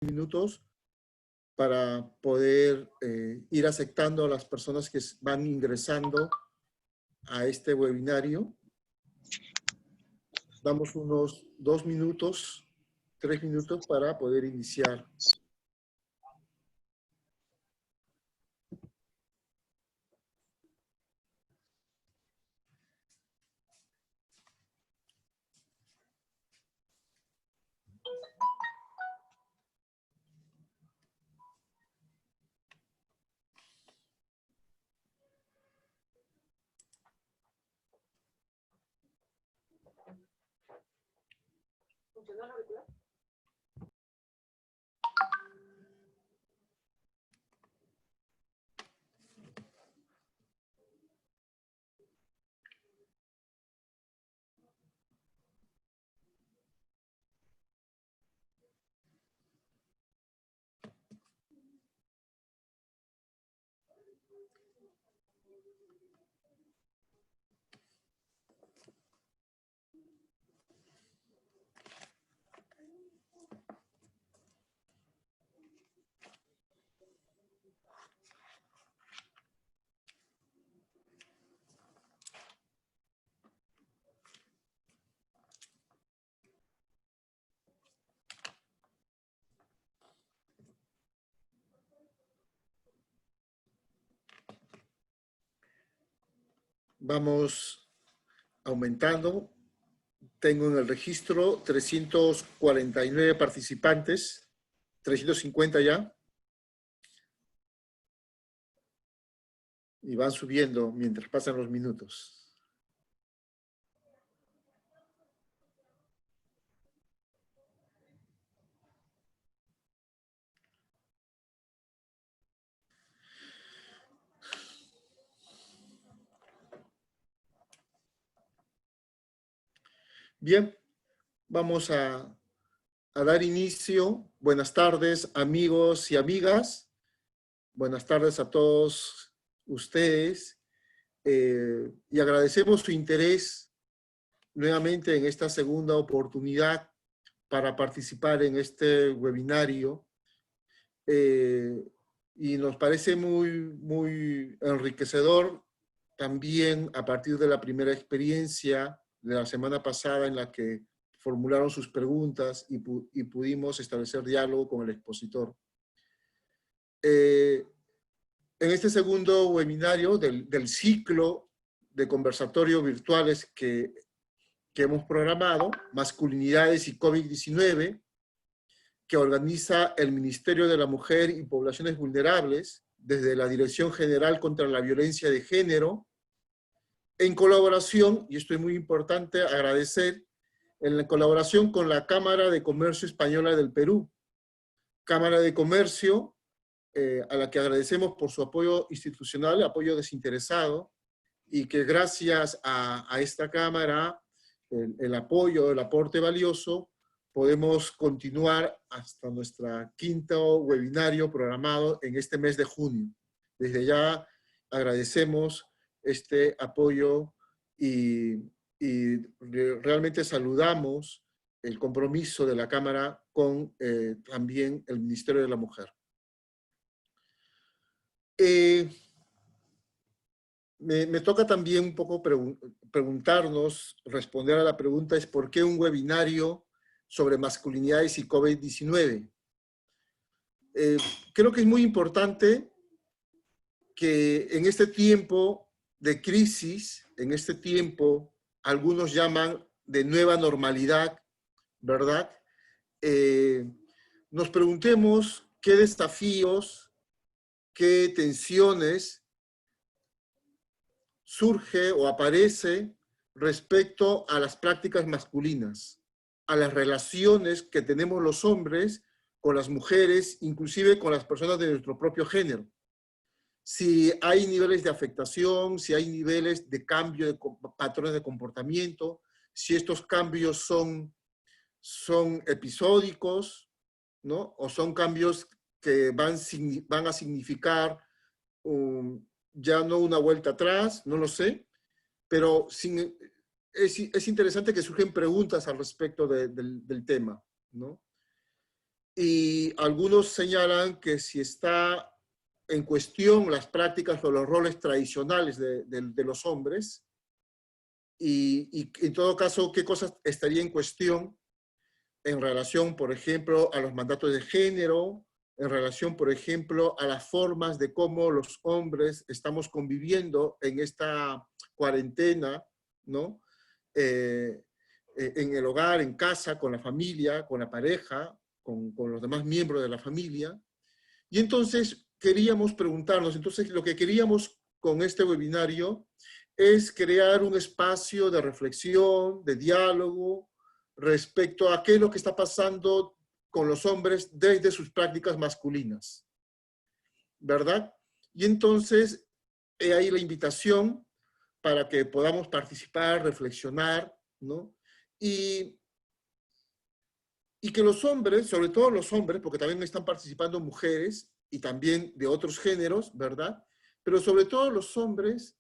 minutos para poder ir aceptando a las personas que van ingresando a este webinario. Damos unos 2 minutos, 3 minutos para poder iniciar. ¿Funcionó el auricular? Vamos aumentando. Tengo en el registro 349 participantes, 350 ya. Y van subiendo mientras pasan los minutos. Bien, vamos a dar inicio. Buenas tardes, amigos y amigas. Buenas tardes a todos ustedes. Y agradecemos su interés nuevamente en esta segunda oportunidad para participar en este webinario. Y nos parece muy enriquecedor también a partir de la primera experiencia de la semana pasada en la que formularon sus preguntas y pudimos establecer diálogo con el expositor. En este segundo webinario del ciclo de conversatorios virtuales que hemos programado, Masculinidades y COVID-19, que organiza el Ministerio de la Mujer y Poblaciones Vulnerables desde la Dirección General contra la Violencia de Género, en colaboración, y esto es muy importante agradecer, en la colaboración con la Cámara de Comercio Española del Perú. Cámara de Comercio, a la que agradecemos por su apoyo institucional, apoyo desinteresado, y que gracias a esta Cámara, el apoyo, el aporte valioso, podemos continuar hasta nuestro quinto webinario programado en este mes de junio. Desde ya agradecemos este apoyo y realmente saludamos el compromiso de la Cámara con también el Ministerio de la Mujer. Me toca también un poco preguntarnos, responder a la pregunta es ¿por qué un webinario sobre masculinidades y COVID-19? Creo que es muy importante que en este tiempo de crisis, en este tiempo, algunos llaman de nueva normalidad, ¿verdad? Nos preguntemos qué desafíos, qué tensiones surge o aparece respecto a las prácticas masculinas, a las relaciones que tenemos los hombres con las mujeres, inclusive con las personas de nuestro propio género. Si hay niveles de afectación, si hay niveles de cambio de patrones de comportamiento, si estos cambios son episódicos, ¿no? O son cambios que van a significar ya no una vuelta atrás, no lo sé, pero es interesante que surgen preguntas al respecto del tema, ¿no? y algunos señalan que si está en cuestión las prácticas o los roles tradicionales de los hombres, y en todo caso, qué cosas estaría en cuestión en relación, por ejemplo, a los mandatos de género, en relación, por ejemplo, a las formas de cómo los hombres estamos conviviendo en esta cuarentena, ¿no? En el hogar, en casa, con la familia, con la pareja, con los demás miembros de la familia. Y entonces queríamos preguntarnos, entonces lo que queríamos con este webinario es crear un espacio de reflexión, de diálogo, respecto a qué es lo que está pasando con los hombres desde sus prácticas masculinas, ¿verdad? Y entonces, he ahí la invitación para que podamos participar, reflexionar, ¿no? Y que los hombres, sobre todo los hombres, porque también están participando mujeres y también de otros géneros, ¿verdad? Pero sobre todo los hombres,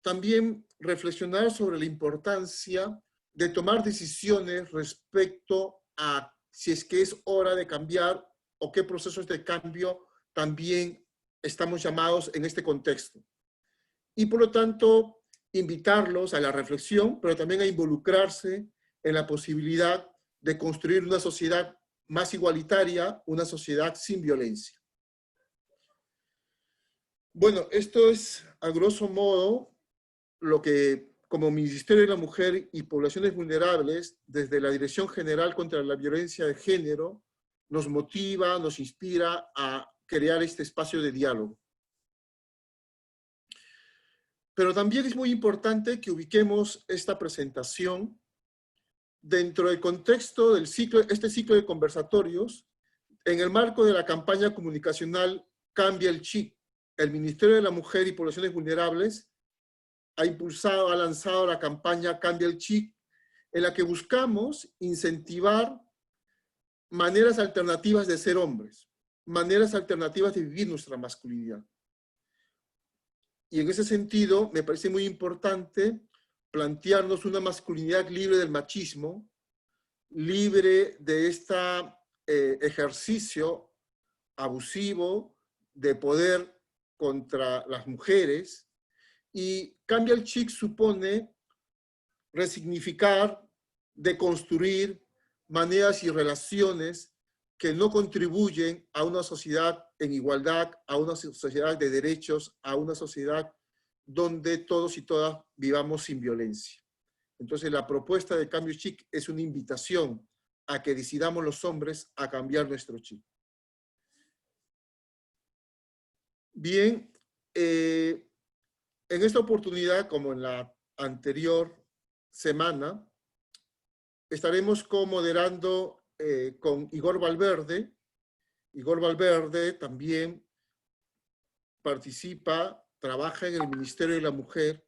también reflexionar sobre la importancia de tomar decisiones respecto a si es que es hora de cambiar o qué procesos de cambio también estamos llamados en este contexto. Y por lo tanto, invitarlos a la reflexión, pero también a involucrarse en la posibilidad de construir una sociedad más igualitaria, una sociedad sin violencia. Bueno, esto es a grosso modo lo que como Ministerio de la Mujer y Poblaciones Vulnerables, desde la Dirección General contra la Violencia de Género, nos motiva, nos inspira a crear este espacio de diálogo. Pero también es muy importante que ubiquemos esta presentación dentro del contexto del ciclo, este ciclo de conversatorios, en el marco de la campaña comunicacional Cambia el Chip. El Ministerio de la Mujer y Poblaciones Vulnerables ha impulsado, ha lanzado la campaña Cambia el Chip, en la que buscamos incentivar maneras alternativas de ser hombres, maneras alternativas de vivir nuestra masculinidad. Y en ese sentido, me parece muy importante plantearnos una masculinidad libre del machismo, libre de este ejercicio abusivo de poder contra las mujeres. Y Cambia el Chip supone resignificar, deconstruir maneras y relaciones que no contribuyen a una sociedad en igualdad, a una sociedad de derechos, a una sociedad donde todos y todas vivamos sin violencia. Entonces, la propuesta de Cambio Chip es una invitación a que decidamos los hombres a cambiar nuestro chip. Bien, en esta oportunidad, como en la anterior semana, estaremos co-moderando con Igor Valverde. Igor Valverde también participa, trabaja en el Ministerio de la Mujer.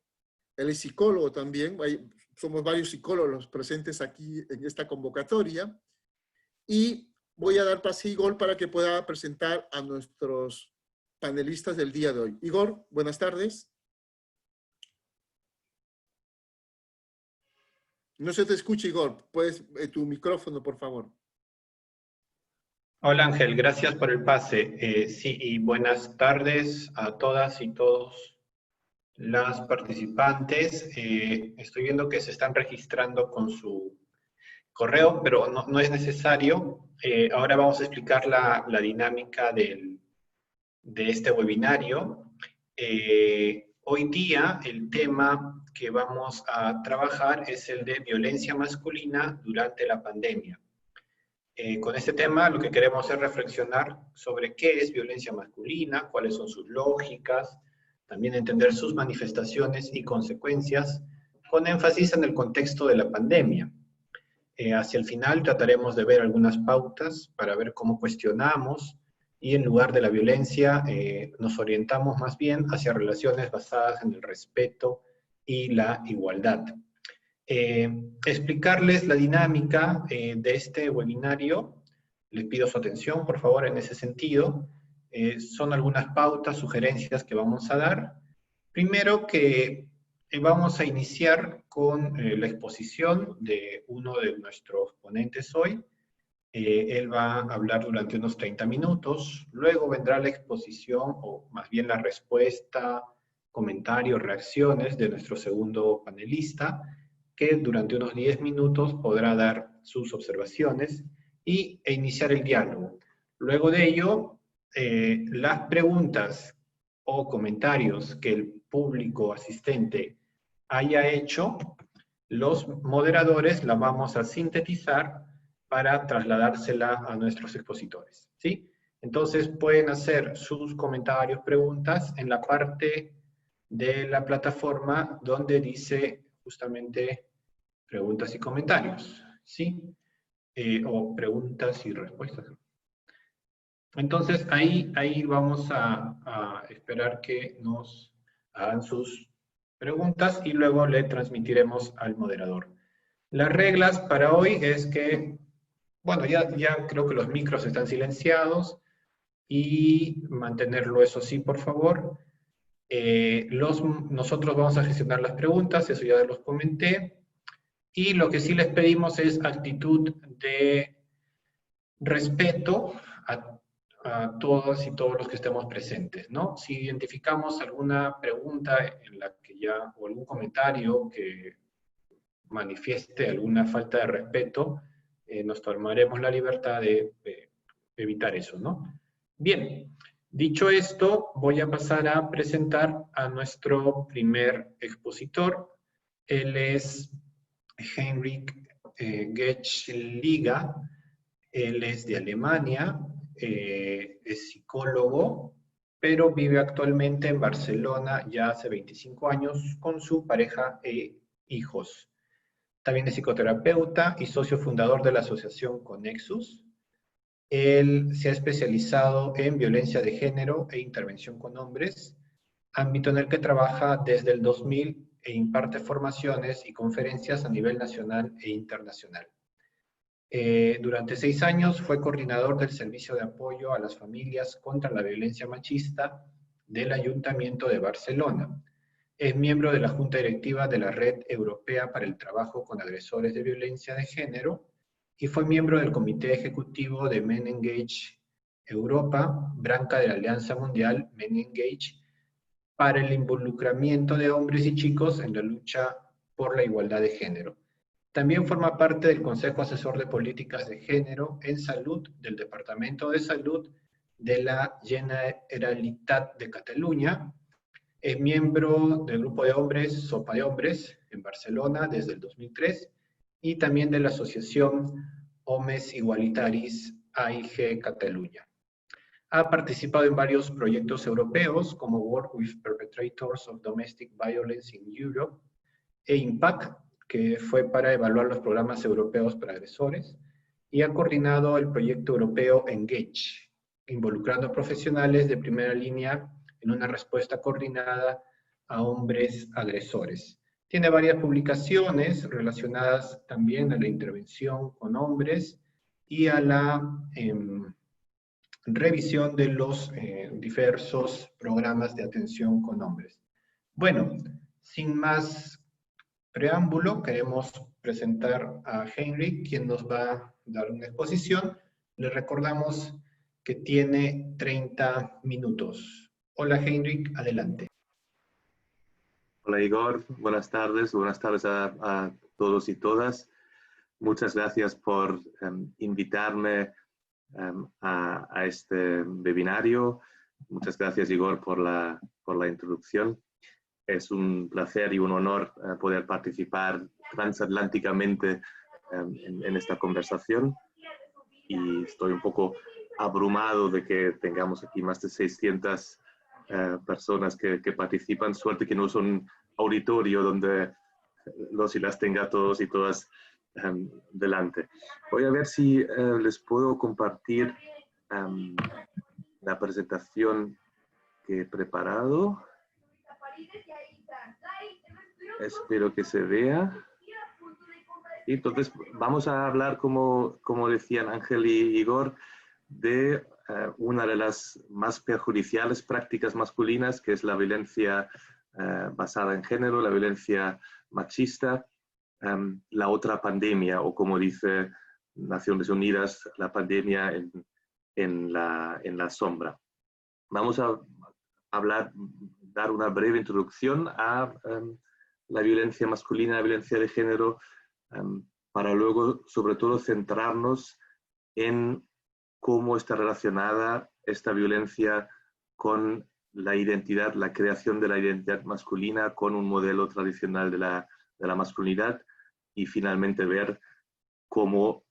Él es psicólogo también. Somos varios psicólogos los presentes aquí en esta convocatoria. Y voy a dar paso a Igor para que pueda presentar a nuestros panelistas del día de hoy. Igor, buenas tardes. No se te escucha, Igor. Puedes, tu micrófono, por favor. Hola Ángel, gracias por el pase. Sí, y buenas tardes a todas y todos las participantes. Estoy viendo que se están registrando con su correo, pero no es necesario. Ahora vamos a explicar la dinámica de este webinario. Hoy día el tema que vamos a trabajar es el de violencia masculina durante la pandemia. Con este tema lo que queremos es reflexionar sobre qué es violencia masculina, cuáles son sus lógicas, también entender sus manifestaciones y consecuencias, con énfasis en el contexto de la pandemia. Hacia el final trataremos de ver algunas pautas para ver cómo cuestionamos y en lugar de la violencia nos orientamos más bien hacia relaciones basadas en el respeto y la igualdad. Explicarles la dinámica de este webinario. Les pido su atención, por favor, en ese sentido. Son algunas pautas, sugerencias que vamos a dar. Primero que vamos a iniciar con la exposición de uno de nuestros ponentes hoy, Él va a hablar durante unos 30 minutos, luego vendrá la exposición, o más bien la respuesta, comentarios, reacciones de nuestro segundo panelista, que durante unos 10 minutos podrá dar sus observaciones e iniciar el diálogo. Luego de ello, las preguntas o comentarios que el público asistente haya hecho, los moderadores la vamos a sintetizar para trasladársela a nuestros expositores, ¿sí? Entonces pueden hacer sus comentarios, preguntas en la parte de la plataforma donde dice justamente preguntas y comentarios, ¿sí? O preguntas y respuestas. Entonces ahí vamos a esperar que nos hagan sus preguntas y luego le transmitiremos al moderador. Las reglas para hoy es que, bueno, ya creo que los micros están silenciados y mantenerlo eso sí, por favor. Nosotros vamos a gestionar las preguntas, eso ya los comenté. Y lo que sí les pedimos es actitud de respeto a todas y todos los que estemos presentes, ¿no? Si identificamos alguna pregunta en la que ya, o algún comentario que manifieste alguna falta de respeto, nos tomaremos la libertad de evitar eso, ¿no? Bien, dicho esto, voy a pasar a presentar a nuestro primer expositor. Él es Heinrich Gechliga. Él es de Alemania, es psicólogo, pero vive actualmente en Barcelona ya hace 25 años con su pareja e hijos. También es psicoterapeuta y socio fundador de la asociación Conexus. Él se ha especializado en violencia de género e intervención con hombres, ámbito en el que trabaja desde el 2000 e imparte formaciones y conferencias a nivel nacional e internacional. Durante 6 años fue coordinador del Servicio de Apoyo a las Familias contra la Violencia Machista del Ayuntamiento de Barcelona. Es miembro de la Junta Directiva de la Red Europea para el Trabajo con Agresores de Violencia de Género y fue miembro del Comité Ejecutivo de Men Engage Europa, branca de la Alianza Mundial Men Engage, para el involucramiento de hombres y chicos en la lucha por la igualdad de género. También forma parte del Consejo Asesor de Políticas de Género en Salud del Departamento de Salud de la Generalitat de Cataluña. Es miembro del grupo de hombres Sopa de Hombres en Barcelona desde el 2003 y también de la asociación Homes Igualitaris AIG Cataluña. Ha participado en varios proyectos europeos como Work with Perpetrators of Domestic Violence in Europe e IMPACT, que fue para evaluar los programas europeos para agresores, y ha coordinado el proyecto europeo Engage, involucrando a profesionales de primera línea en una respuesta coordinada a hombres agresores. Tiene varias publicaciones relacionadas también a la intervención con hombres y a la revisión de los diversos programas de atención con hombres. Bueno, sin más preámbulo, queremos presentar a Henry, quien nos va a dar una exposición. Le recordamos que tiene 30 minutos. Hola Henry, adelante. Hola Igor, buenas tardes a todos y todas. Muchas gracias por invitarme a este webinario. Muchas gracias Igor por la introducción. Es un placer y un honor poder participar transatlánticamente en esta conversación y estoy un poco abrumado de que tengamos aquí más de 600 personas que participan. Suerte que no es un auditorio donde los y las tenga todos y todas delante. Voy a ver si les puedo compartir la presentación que he preparado. Espero que se vea. Y entonces vamos a hablar, como decían Ángel y Igor, de una de las más perjudiciales prácticas masculinas, que es la violencia basada en género, la violencia machista, la otra pandemia, o como dice Naciones Unidas, la pandemia en la sombra. Vamos a dar una breve introducción a la violencia masculina, la violencia de género, para luego, sobre todo, centrarnos en cómo está relacionada esta violencia con la identidad, la creación de la identidad masculina, con un modelo tradicional de la masculinidad, y finalmente ver cómo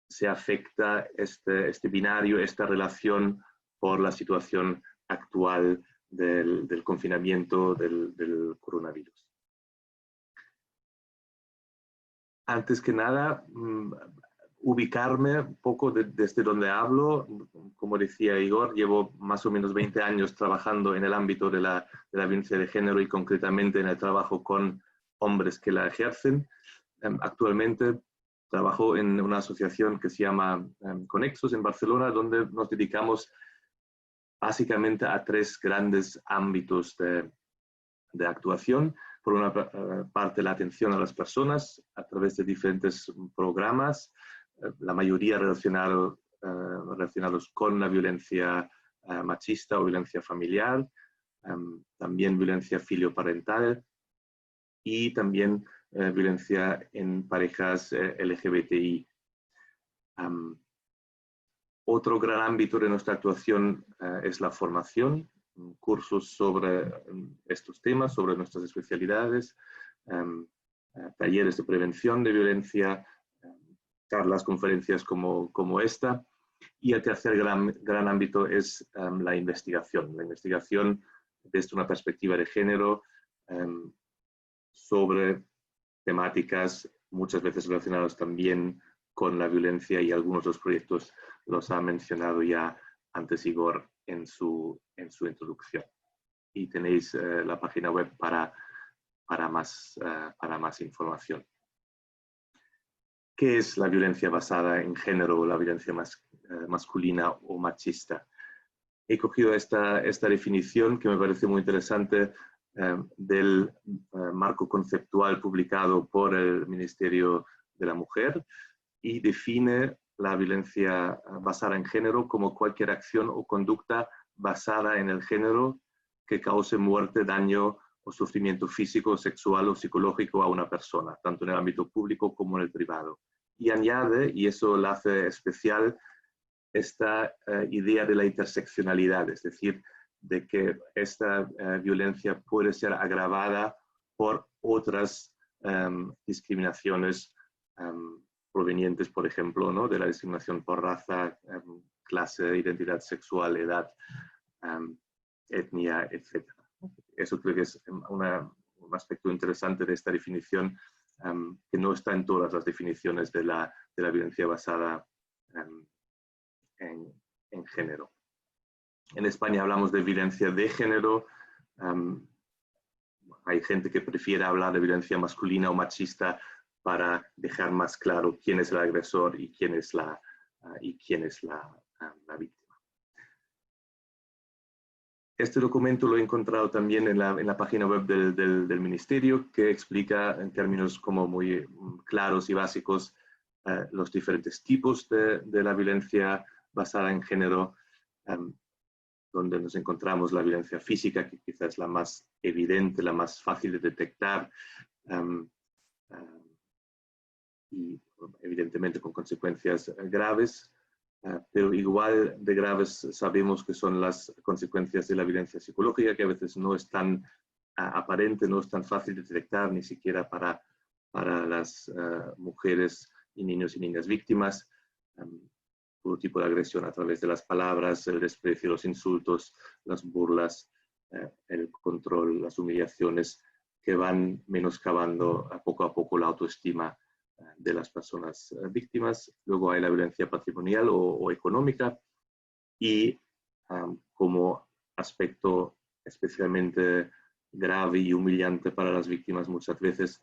se afecta este binario, esta relación por la situación actual del confinamiento del coronavirus. Antes que nada, ubicarme un poco desde donde hablo. Como decía Igor, llevo más o menos 20 años trabajando en el ámbito de la violencia de género y concretamente en el trabajo con hombres que la ejercen. Actualmente trabajo en una asociación que se llama Conexos en Barcelona, donde nos dedicamos básicamente a 3 grandes ámbitos de actuación. Por una parte, la atención a las personas a través de diferentes programas, la mayoría relacionados con la violencia machista o violencia familiar, también violencia filioparental y también violencia en parejas LGBTI. Otro gran ámbito de nuestra actuación es la formación, cursos sobre estos temas, sobre nuestras especialidades, talleres de prevención de violencia, charlas, conferencias como esta. Y el tercer gran ámbito es la investigación desde una perspectiva de género sobre temáticas muchas veces relacionadas también con la violencia, y algunos de los proyectos los ha mencionado ya antes Igor en su introducción. Y tenéis la página web para más información. ¿Qué es la violencia basada en género o la violencia masculina o machista? He cogido esta definición que me parece muy interesante del marco conceptual publicado por el Ministerio de la Mujer, y define la violencia basada en género como cualquier acción o conducta basada en el género que cause muerte, daño o sufrimiento físico, sexual o psicológico a una persona, tanto en el ámbito público como en el privado. Y añade, y eso la hace especial, esta idea de la interseccionalidad, es decir, de que esta violencia puede ser agravada por otras discriminaciones provenientes, por ejemplo, ¿no?, de la discriminación por raza, clase, identidad sexual, edad, etnia, etc. Eso creo que es un aspecto interesante de esta definición, que no está en todas las definiciones de la violencia basada en género. En España hablamos de violencia de género. Hay gente que prefiere hablar de violencia masculina o machista para dejar más claro quién es el agresor y quién es la víctima. Este documento lo he encontrado también en la página web del Ministerio, que explica en términos como muy claros y básicos los diferentes tipos de la violencia basada en género, donde nos encontramos la violencia física, que quizás es la más evidente, la más fácil de detectar, y evidentemente con consecuencias graves, pero igual de graves sabemos que son las consecuencias de la violencia psicológica, que a veces no es tan aparente, no es tan fácil de detectar, ni siquiera para las mujeres y niños y niñas víctimas. Todo tipo de agresión a través de las palabras, el desprecio, los insultos, las burlas, el control, las humillaciones, que van menoscabando poco a poco la autoestima de las personas víctimas. Luego hay la violencia patrimonial o económica, y como aspecto especialmente grave y humillante para las víctimas muchas veces,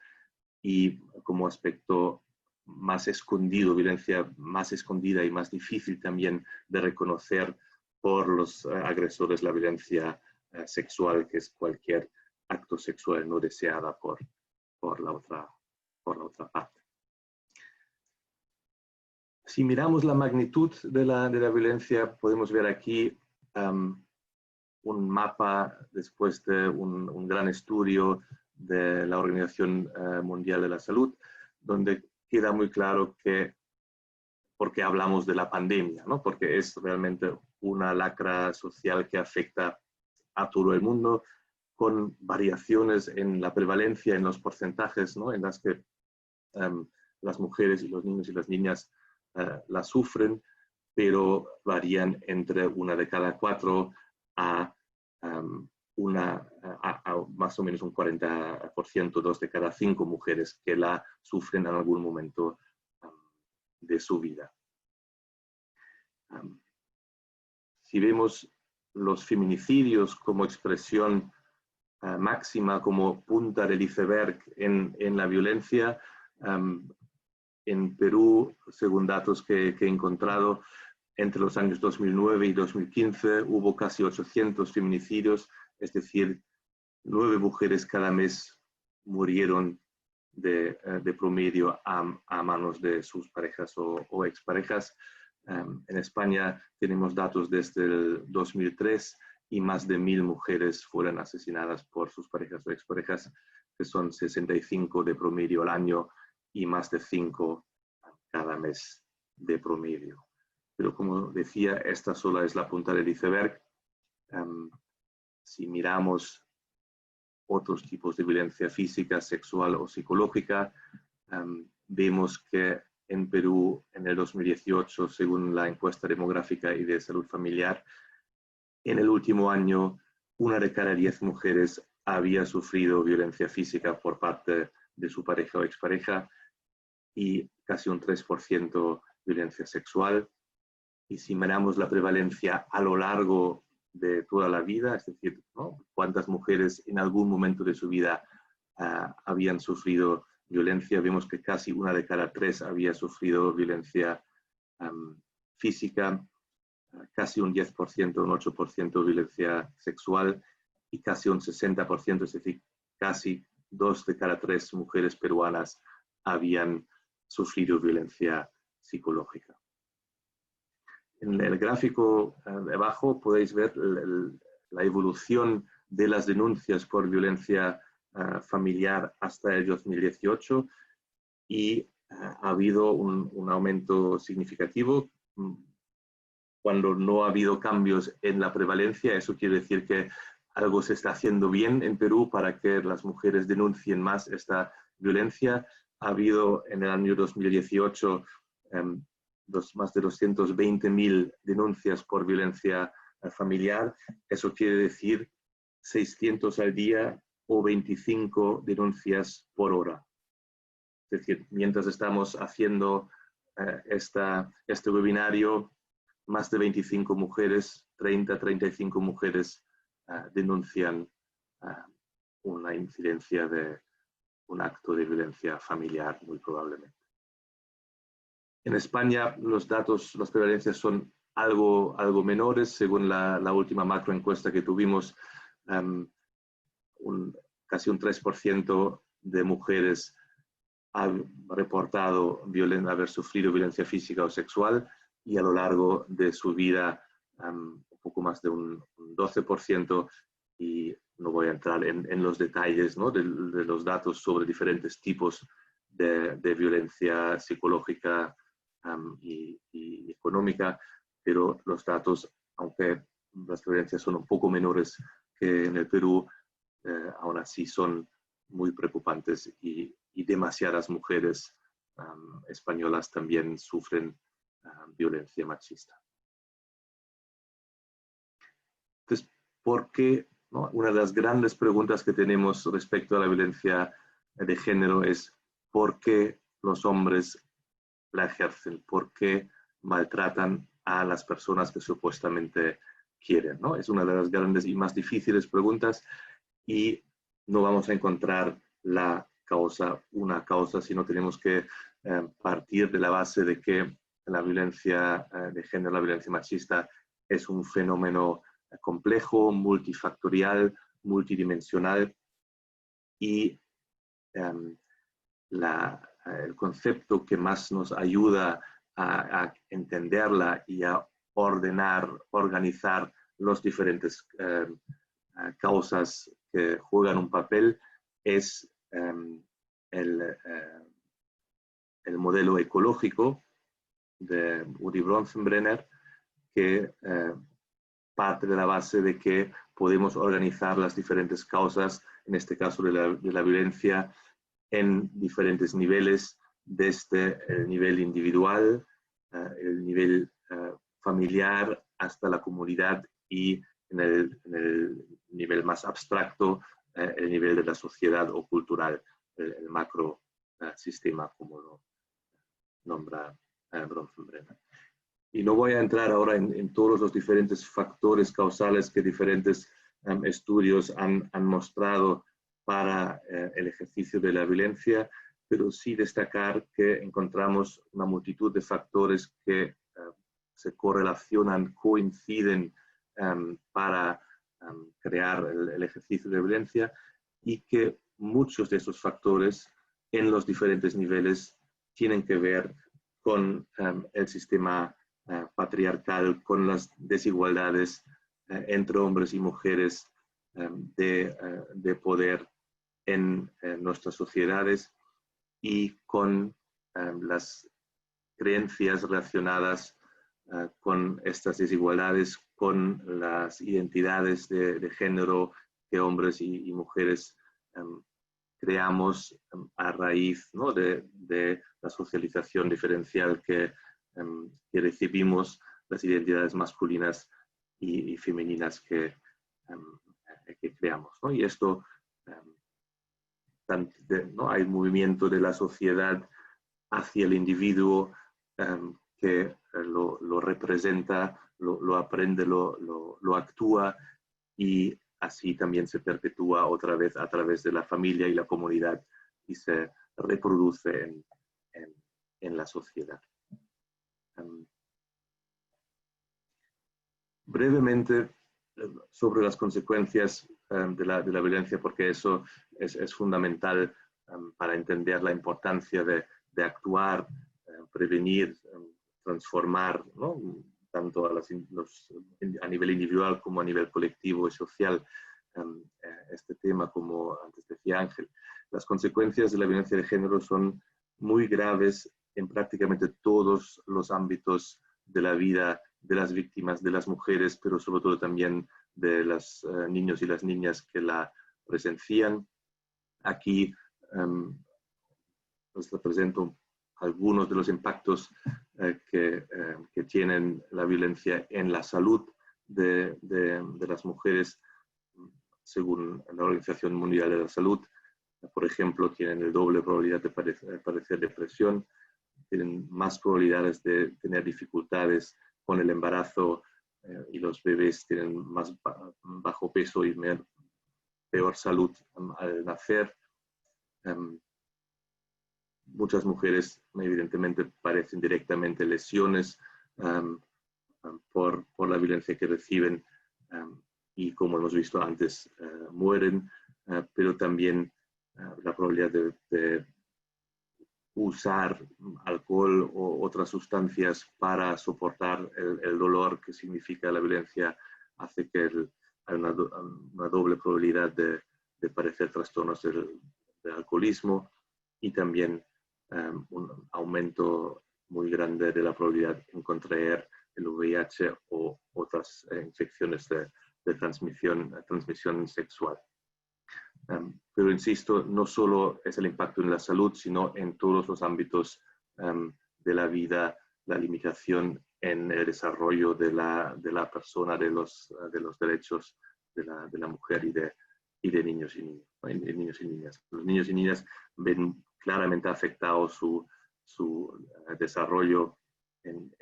y como aspecto más escondido, violencia más escondida y más difícil también de reconocer por los agresores, la violencia sexual, que es cualquier acto sexual no deseada por la otra parte. Si miramos la magnitud de la violencia, podemos ver aquí un mapa después de un gran estudio de la Organización Mundial de la Salud, donde queda muy claro que por qué hablamos de la pandemia, ¿no? Porque es realmente una lacra social que afecta a todo el mundo, con variaciones en la prevalencia, en los porcentajes, ¿no? En las que las mujeres y los niños y las niñas la sufren, pero varían entre 1 de cada 4 a más o menos un 40%, 2 de cada 5 mujeres que la sufren en algún momento de su vida. Si vemos los feminicidios como expresión máxima, como punta del iceberg en la violencia, en Perú, según datos que he encontrado, entre los años 2009 y 2015 hubo casi 800 feminicidios, es decir, 9 mujeres cada mes murieron de promedio a manos de sus parejas o exparejas. En España tenemos datos desde el 2003 y más de 1000 mujeres fueron asesinadas por sus parejas o exparejas, que son 65 de promedio al año y más de 5 cada mes de promedio. Pero como decía, esta sola es la punta del iceberg. Si miramos otros tipos de violencia física, sexual o psicológica, vemos que en Perú, en el 2018, según la encuesta demográfica y de salud familiar, en el último año, 1 de cada 10 mujeres había sufrido violencia física por parte de su pareja o expareja y casi un 3% violencia sexual. Y si miramos la prevalencia a lo largo de toda la vida, es decir, ¿no? Cuántas mujeres en algún momento de su vida habían sufrido violencia, vemos que casi 1 de cada 3 había sufrido violencia física, casi un 10%, un 8% violencia sexual y casi un 60%, es decir, casi 2 de cada 3 mujeres peruanas habían sufrido violencia psicológica. En el gráfico de abajo podéis ver la evolución de las denuncias por violencia familiar hasta el 2018 y ha habido un aumento significativo. Cuando no ha habido cambios en la prevalencia, eso quiere decir que algo se está haciendo bien en Perú para que las mujeres denuncien más esta violencia. Ha habido en el año 2018 más de 220.000 denuncias por violencia familiar. Eso quiere decir 600 al día o 25 denuncias por hora. Es decir, mientras estamos haciendo este webinario, más de 25 mujeres, 35 mujeres denuncian una incidencia de un acto de violencia familiar, muy probablemente. En España los datos, las prevalencias son algo menores, según la última macroencuesta que tuvimos, casi un 3% de mujeres han reportado haber sufrido violencia física o sexual y a lo largo de su vida un poco más de un 12%, y no voy a entrar en los detalles, ¿no? de los datos sobre diferentes tipos de violencia psicológica y económica, pero los datos, aunque las violencias son un poco menores que en el Perú, aún así son muy preocupantes y demasiadas mujeres españolas también sufren violencia machista. Entonces, ¿por qué? ¿No? Una de las grandes preguntas que tenemos respecto a la violencia de género es ¿por qué los hombres la ejercen? ¿Por qué maltratan a las personas que supuestamente quieren? ¿No? Es una de las grandes y más difíciles preguntas y no vamos a encontrar una causa, sino tenemos que partir de la base de que la violencia de género, la violencia machista, es un fenómeno complejo, multifactorial, multidimensional y el concepto que más nos ayuda a entenderla y a organizar los diferentes causas que juegan un papel es el modelo ecológico de Uri Bronfenbrenner, que parte de la base de que podemos organizar las diferentes causas, en este caso de la violencia, en diferentes niveles, desde el nivel individual, el nivel familiar, hasta la comunidad y en el nivel más abstracto, el nivel de la sociedad o cultural, el macro sistema, como lo nombra Bronfenbrenner. Y no voy a entrar ahora en todos los diferentes factores causales que diferentes estudios han mostrado para el ejercicio de la violencia, pero sí destacar que encontramos una multitud de factores que se correlacionan, coinciden para crear el ejercicio de violencia, y que muchos de esos factores en los diferentes niveles tienen que ver con el sistema patriarcal, con las desigualdades entre hombres y mujeres de poder en nuestras sociedades, y con las creencias relacionadas con estas desigualdades, con las identidades de género que hombres y mujeres creamos a raíz, ¿no?, de la socialización diferencial que recibimos, las identidades masculinas y femeninas que creamos, ¿no? Y esto, ¿no?, hay movimiento de la sociedad hacia el individuo que lo representa, lo aprende, lo actúa, y así también se perpetúa otra vez a través de la familia y la comunidad, y se reproduce en la sociedad. Brevemente sobre las consecuencias de la violencia, porque eso es fundamental para entender la importancia de actuar, prevenir, transformar, ¿no?, tanto a nivel individual como a nivel colectivo y social, este tema, como antes decía Ángel. Las consecuencias de la violencia de género son muy graves en prácticamente todos los ámbitos de la vida de las víctimas, de las mujeres, pero sobre todo también de los niños y las niñas que la presencian. Aquí les presento algunos de los impactos que tienen la violencia en la salud de las mujeres, según la Organización Mundial de la Salud. Por ejemplo, tienen el doble probabilidad de padecer depresión, tienen más probabilidades de tener dificultades con el embarazo, y los bebés tienen más bajo peso y peor salud al nacer. Muchas mujeres evidentemente padecen directamente lesiones por la violencia que reciben, y, como hemos visto antes, mueren, pero también la probabilidad de usar alcohol o otras sustancias para soportar el dolor que significa la violencia hace que hay una doble probabilidad de padecer trastornos del alcoholismo, y también un aumento muy grande de la probabilidad de contraer el VIH o otras infecciones de transmisión sexual. Pero insisto, no solo es el impacto en la salud, sino en todos los ámbitos de la vida, la limitación en el desarrollo de la persona, de los derechos de la mujer y de niños y niñas. Los niños y niñas ven claramente afectado su desarrollo en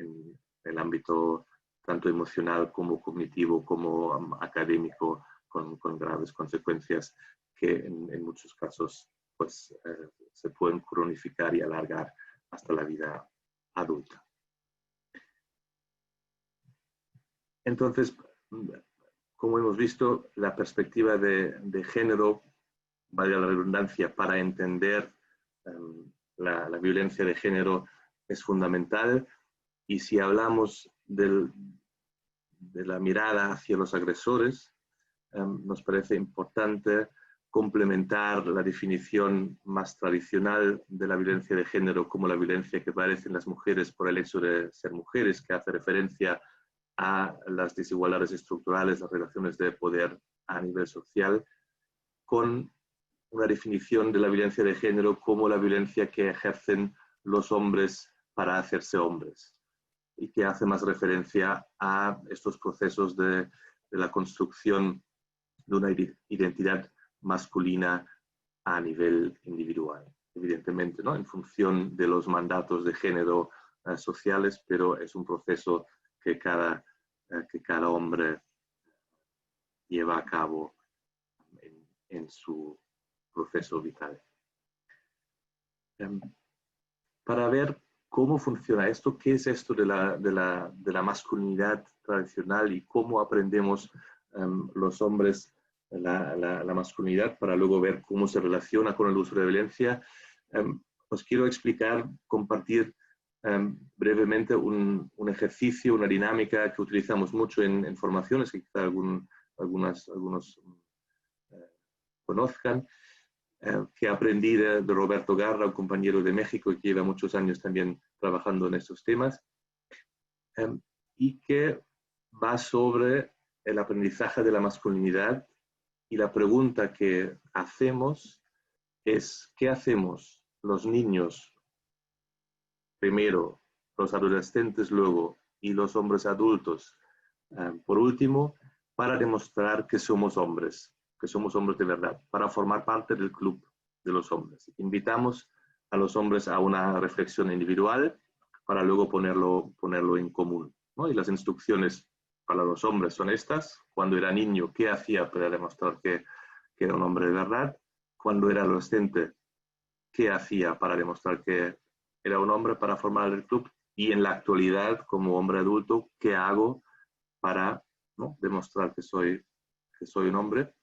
el ámbito tanto emocional como cognitivo como académico, con graves consecuencias que en muchos casos pues, se pueden cronificar y alargar hasta la vida adulta. Entonces, como hemos visto, la perspectiva de género, valga la redundancia, para entender la violencia de género es fundamental, Y si hablamos de la mirada hacia los agresores, nos parece importante complementar la definición más tradicional de la violencia de género como la violencia que padecen las mujeres por el hecho de ser mujeres, que hace referencia a las desigualdades estructurales, las relaciones de poder a nivel social, con una definición de la violencia de género como la violencia que ejercen los hombres para hacerse hombres, y que hace más referencia a estos procesos de la construcción de una identidad masculina a nivel individual, evidentemente, ¿no? En función de los mandatos de género sociales, pero es un proceso que cada hombre lleva a cabo en su proceso vital. Para ver cómo funciona esto, qué es esto de la masculinidad tradicional y cómo aprendemos los hombres la masculinidad, para luego ver cómo se relaciona con el uso de violencia, os quiero explicar, compartir brevemente un ejercicio, una dinámica que utilizamos mucho en formaciones, que quizá algunos conozcan, que aprendí de Roberto Garra, un compañero de México que lleva muchos años también trabajando en estos temas, y que va sobre el aprendizaje de la masculinidad. Y la pregunta que hacemos es, ¿qué hacemos los niños primero, los adolescentes luego y los hombres adultos por último, para demostrar que somos hombres de verdad, para formar parte del club de los hombres? Invitamos a los hombres a una reflexión individual para luego ponerlo en común, ¿no? Y las instrucciones para los hombres son estas: cuando era niño, ¿qué hacía para demostrar que era un hombre de verdad? Cuando era adolescente, ¿qué hacía para demostrar que era un hombre, para formar el club? Y en la actualidad, como hombre adulto, ¿qué hago para, ¿no?, demostrar que soy un hombre?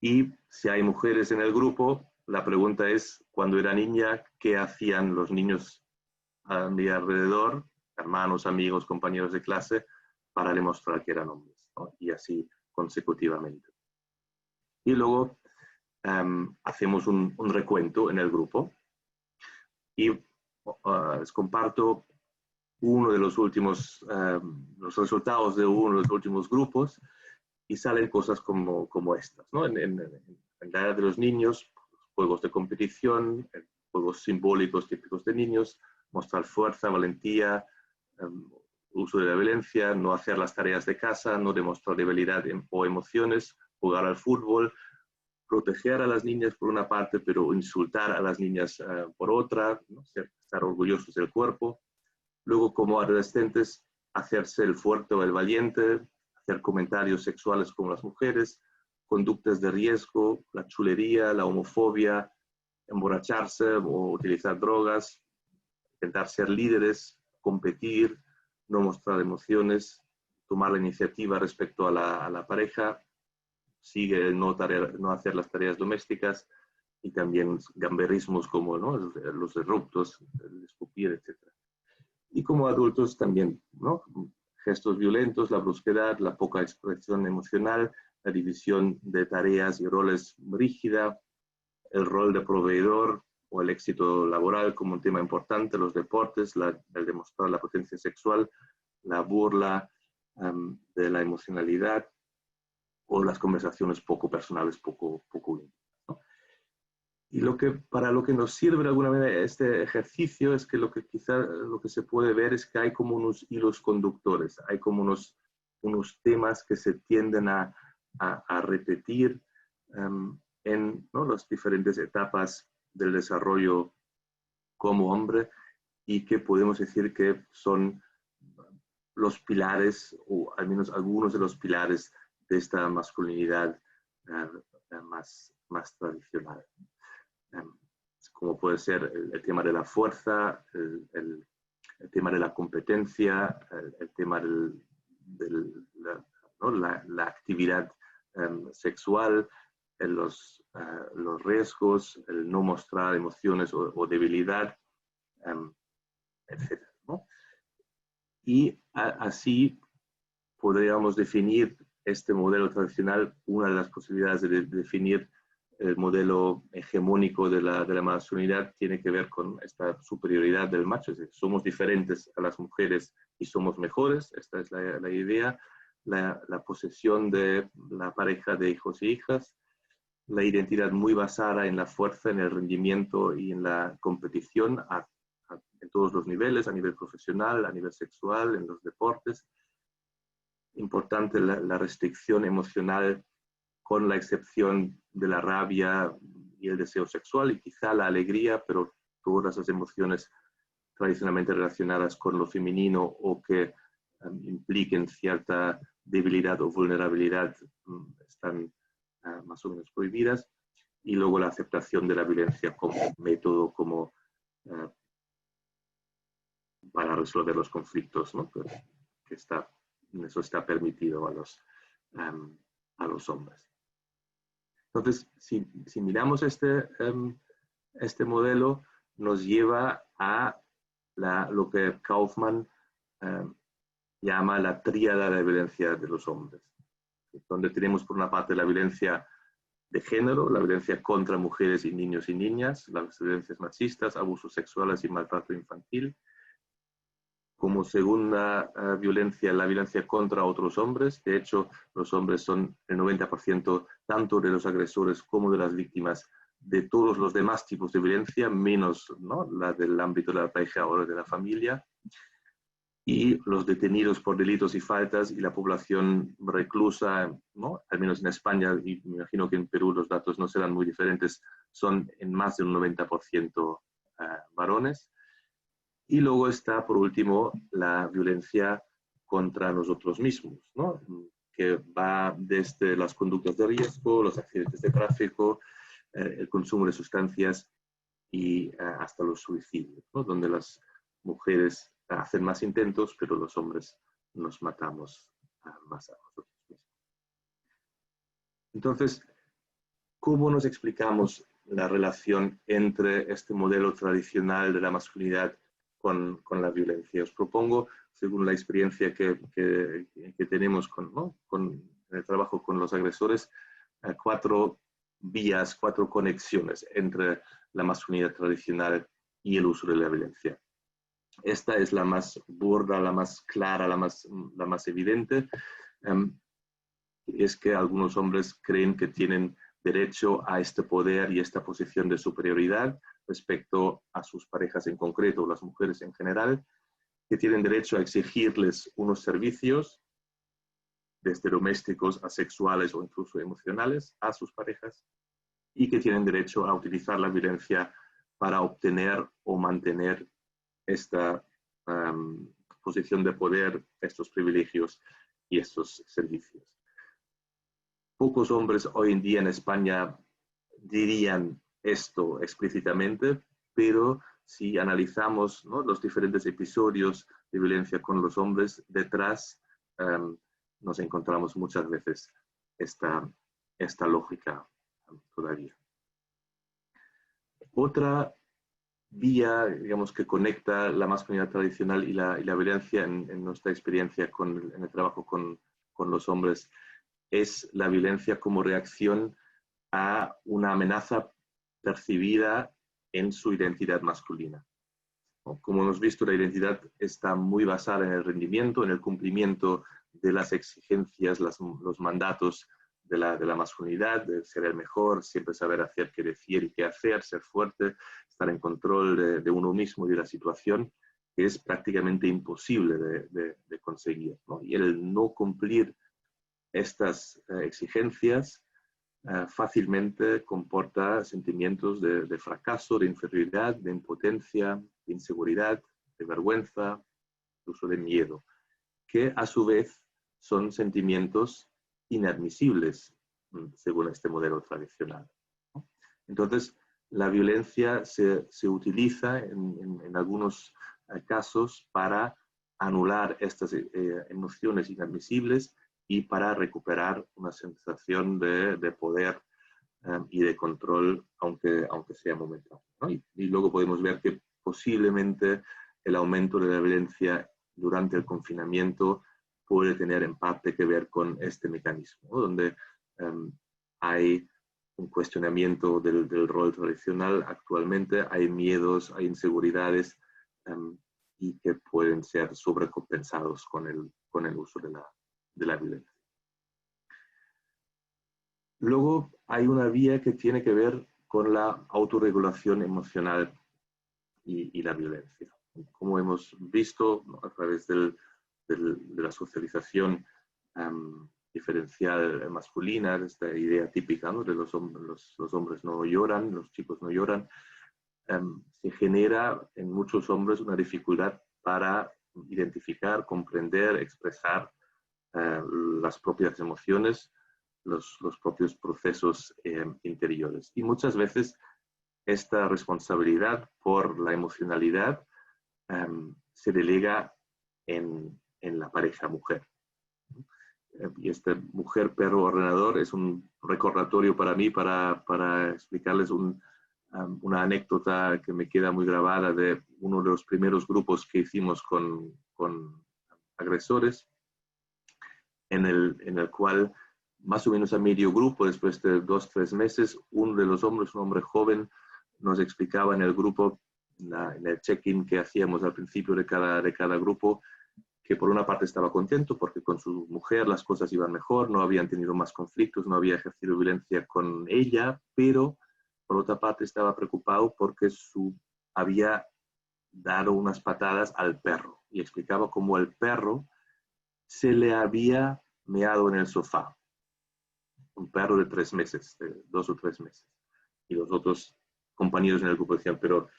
Y si hay mujeres en el grupo, la pregunta es, cuando era niña, ¿qué hacían los niños a mi alrededor, hermanos, amigos, compañeros de clase, para demostrar que eran hombres, ¿no? Y así consecutivamente. Y luego hacemos un recuento en el grupo y les comparto uno de los últimos, los resultados de uno de los últimos grupos, y salen cosas como estas, ¿no? En la edad de los niños, juegos de competición, juegos simbólicos típicos de niños, mostrar fuerza, valentía, uso de la violencia, no hacer las tareas de casa, no demostrar debilidad o emociones, jugar al fútbol, proteger a las niñas por una parte, pero insultar a las niñas por otra, ¿no? Estar orgullosos del cuerpo. Luego, como adolescentes, hacerse el fuerte o el valiente, hacer comentarios sexuales como las mujeres, conductas de riesgo, la chulería, la homofobia, emborracharse o utilizar drogas, intentar ser líderes, competir, no mostrar emociones, tomar la iniciativa respecto a la pareja, sigue no hacer las tareas domésticas, y también gamberismos como, ¿no?, los eruptos, el escupir, etc. Y como adultos también, ¿no?, gestos violentos, la brusquedad, la poca expresión emocional, la división de tareas y roles rígida, el rol de proveedor o el éxito laboral como un tema importante, los deportes, el demostrar la potencia sexual, la burla de la emocionalidad, o las conversaciones poco personales, poco íntimas, ¿no? Y para lo que nos sirve de alguna manera este ejercicio es que lo que se puede ver es que hay como unos hilos conductores, hay como unos temas que se tienden a repetir en, ¿no?, las diferentes etapas del desarrollo como hombre, y que podemos decir que son los pilares, o al menos algunos de los pilares de esta masculinidad más tradicional. Como puede ser el tema de la fuerza, el tema de la competencia, el tema de la actividad sexual, los riesgos, el no mostrar emociones o debilidad, etc., ¿no? Y así podríamos definir este modelo tradicional. Una de las posibilidades de definir el modelo hegemónico de la masculinidad tiene que ver con esta superioridad del macho. Es decir, somos diferentes a las mujeres y somos mejores. Esta es la idea. La posesión de la pareja de hijos e hijas, la identidad muy basada en la fuerza, en el rendimiento y en la competición en todos los niveles, a nivel profesional, a nivel sexual, en los deportes. Importante la restricción emocional, con la excepción de la rabia y el deseo sexual y quizá la alegría, pero todas las emociones tradicionalmente relacionadas con lo femenino o que impliquen cierta debilidad o vulnerabilidad están más o menos prohibidas. Y luego la aceptación de la violencia como método, como para resolver los conflictos, ¿no? Eso está permitido a los hombres. Entonces, si miramos este modelo, nos lleva a lo que Kaufman llama la tríada de violencia de los hombres, donde tenemos por una parte la violencia de género, la violencia contra mujeres y niños y niñas, las violencias machistas, abusos sexuales y maltrato infantil. Como segunda violencia, la violencia contra otros hombres. De hecho, los hombres son el 90% tanto de los agresores como de las víctimas de todos los demás tipos de violencia, menos, ¿no?, la del ámbito de la pareja o de la familia. Y los detenidos por delitos y faltas y la población reclusa, ¿no?, al menos en España, y me imagino que en Perú los datos no serán muy diferentes, son en más de un 90% varones. Y luego está, por último, la violencia contra nosotros mismos, ¿no?, que va desde las conductas de riesgo, los accidentes de tráfico, el consumo de sustancias y hasta los suicidios, ¿no?, donde las mujeres hacen más intentos, pero los hombres nos matamos más a nosotros mismos. Entonces, ¿cómo nos explicamos la relación entre este modelo tradicional de la masculinidad con la violencia? Os propongo, según la experiencia que tenemos con el trabajo con los agresores, 4 vías, 4 conexiones entre la masculinidad tradicional y el uso de la violencia. Esta es la más burda, la más clara, la más evidente. Es que algunos hombres creen que tienen derecho a este poder y esta posición de superioridad respecto a sus parejas en concreto, las mujeres en general, que tienen derecho a exigirles unos servicios, desde domésticos a sexuales o incluso emocionales, a sus parejas, y que tienen derecho a utilizar la violencia para obtener o mantener esta posición de poder, estos privilegios y estos servicios. Pocos hombres hoy en día en España dirían esto explícitamente, pero si analizamos, ¿no?, los diferentes episodios de violencia con los hombres, detrás nos encontramos muchas veces esta lógica todavía. Otra vía, digamos, que conecta la masculinidad tradicional y la violencia en nuestra experiencia en el trabajo con los hombres es la violencia como reacción a una amenaza percibida en su identidad masculina. Como hemos visto, la identidad está muy basada en el rendimiento, en el cumplimiento de las exigencias, los mandatos de la masculinidad, de ser el mejor, siempre saber hacer qué decir y qué hacer, ser fuerte, estar en control de uno mismo y de la situación, que es prácticamente imposible de conseguir, ¿no? Y el no cumplir estas exigencias fácilmente comporta sentimientos de fracaso, de inferioridad, de impotencia, de inseguridad, de vergüenza, incluso de miedo, que a su vez son sentimientos inadmisibles según este modelo tradicional, ¿no? Entonces, la violencia se utiliza en algunos casos para anular estas emociones inadmisibles y para recuperar una sensación de poder y de control, aunque sea momentáneo, ¿no? Y luego podemos ver que posiblemente el aumento de la violencia durante el confinamiento puede tener en parte que ver con este mecanismo, ¿no? Donde hay un cuestionamiento del rol tradicional actualmente, hay miedos, hay inseguridades y que pueden ser sobrecompensados con el uso de la violencia. Luego hay una vía que tiene que ver con la autorregulación emocional y la violencia. Como hemos visto, ¿no?, a través de la socialización diferencial masculina, de esta idea típica, ¿no?, de los hombres no lloran, los chicos no lloran, se genera en muchos hombres una dificultad para identificar, comprender, expresar las propias emociones, los propios procesos interiores. Y muchas veces esta responsabilidad por la emocionalidad se delega en la pareja mujer. Y este mujer perro ordenador es un recordatorio para mí para explicarles una anécdota que me queda muy grabada de uno de los primeros grupos que hicimos con agresores, en el cual más o menos a medio grupo, después de 2-3 meses, uno de los hombres, un hombre joven, nos explicaba en el grupo, en el check-in que hacíamos al principio de cada grupo, que por una parte estaba contento porque con su mujer las cosas iban mejor, no habían tenido más conflictos, no había ejercido violencia con ella, pero por otra parte estaba preocupado porque había dado unas patadas al perro y explicaba cómo el perro se le había meado en el sofá. Un perro de 3 meses, de 2 o 3 meses. Y los otros compañeros en el grupo decían, pero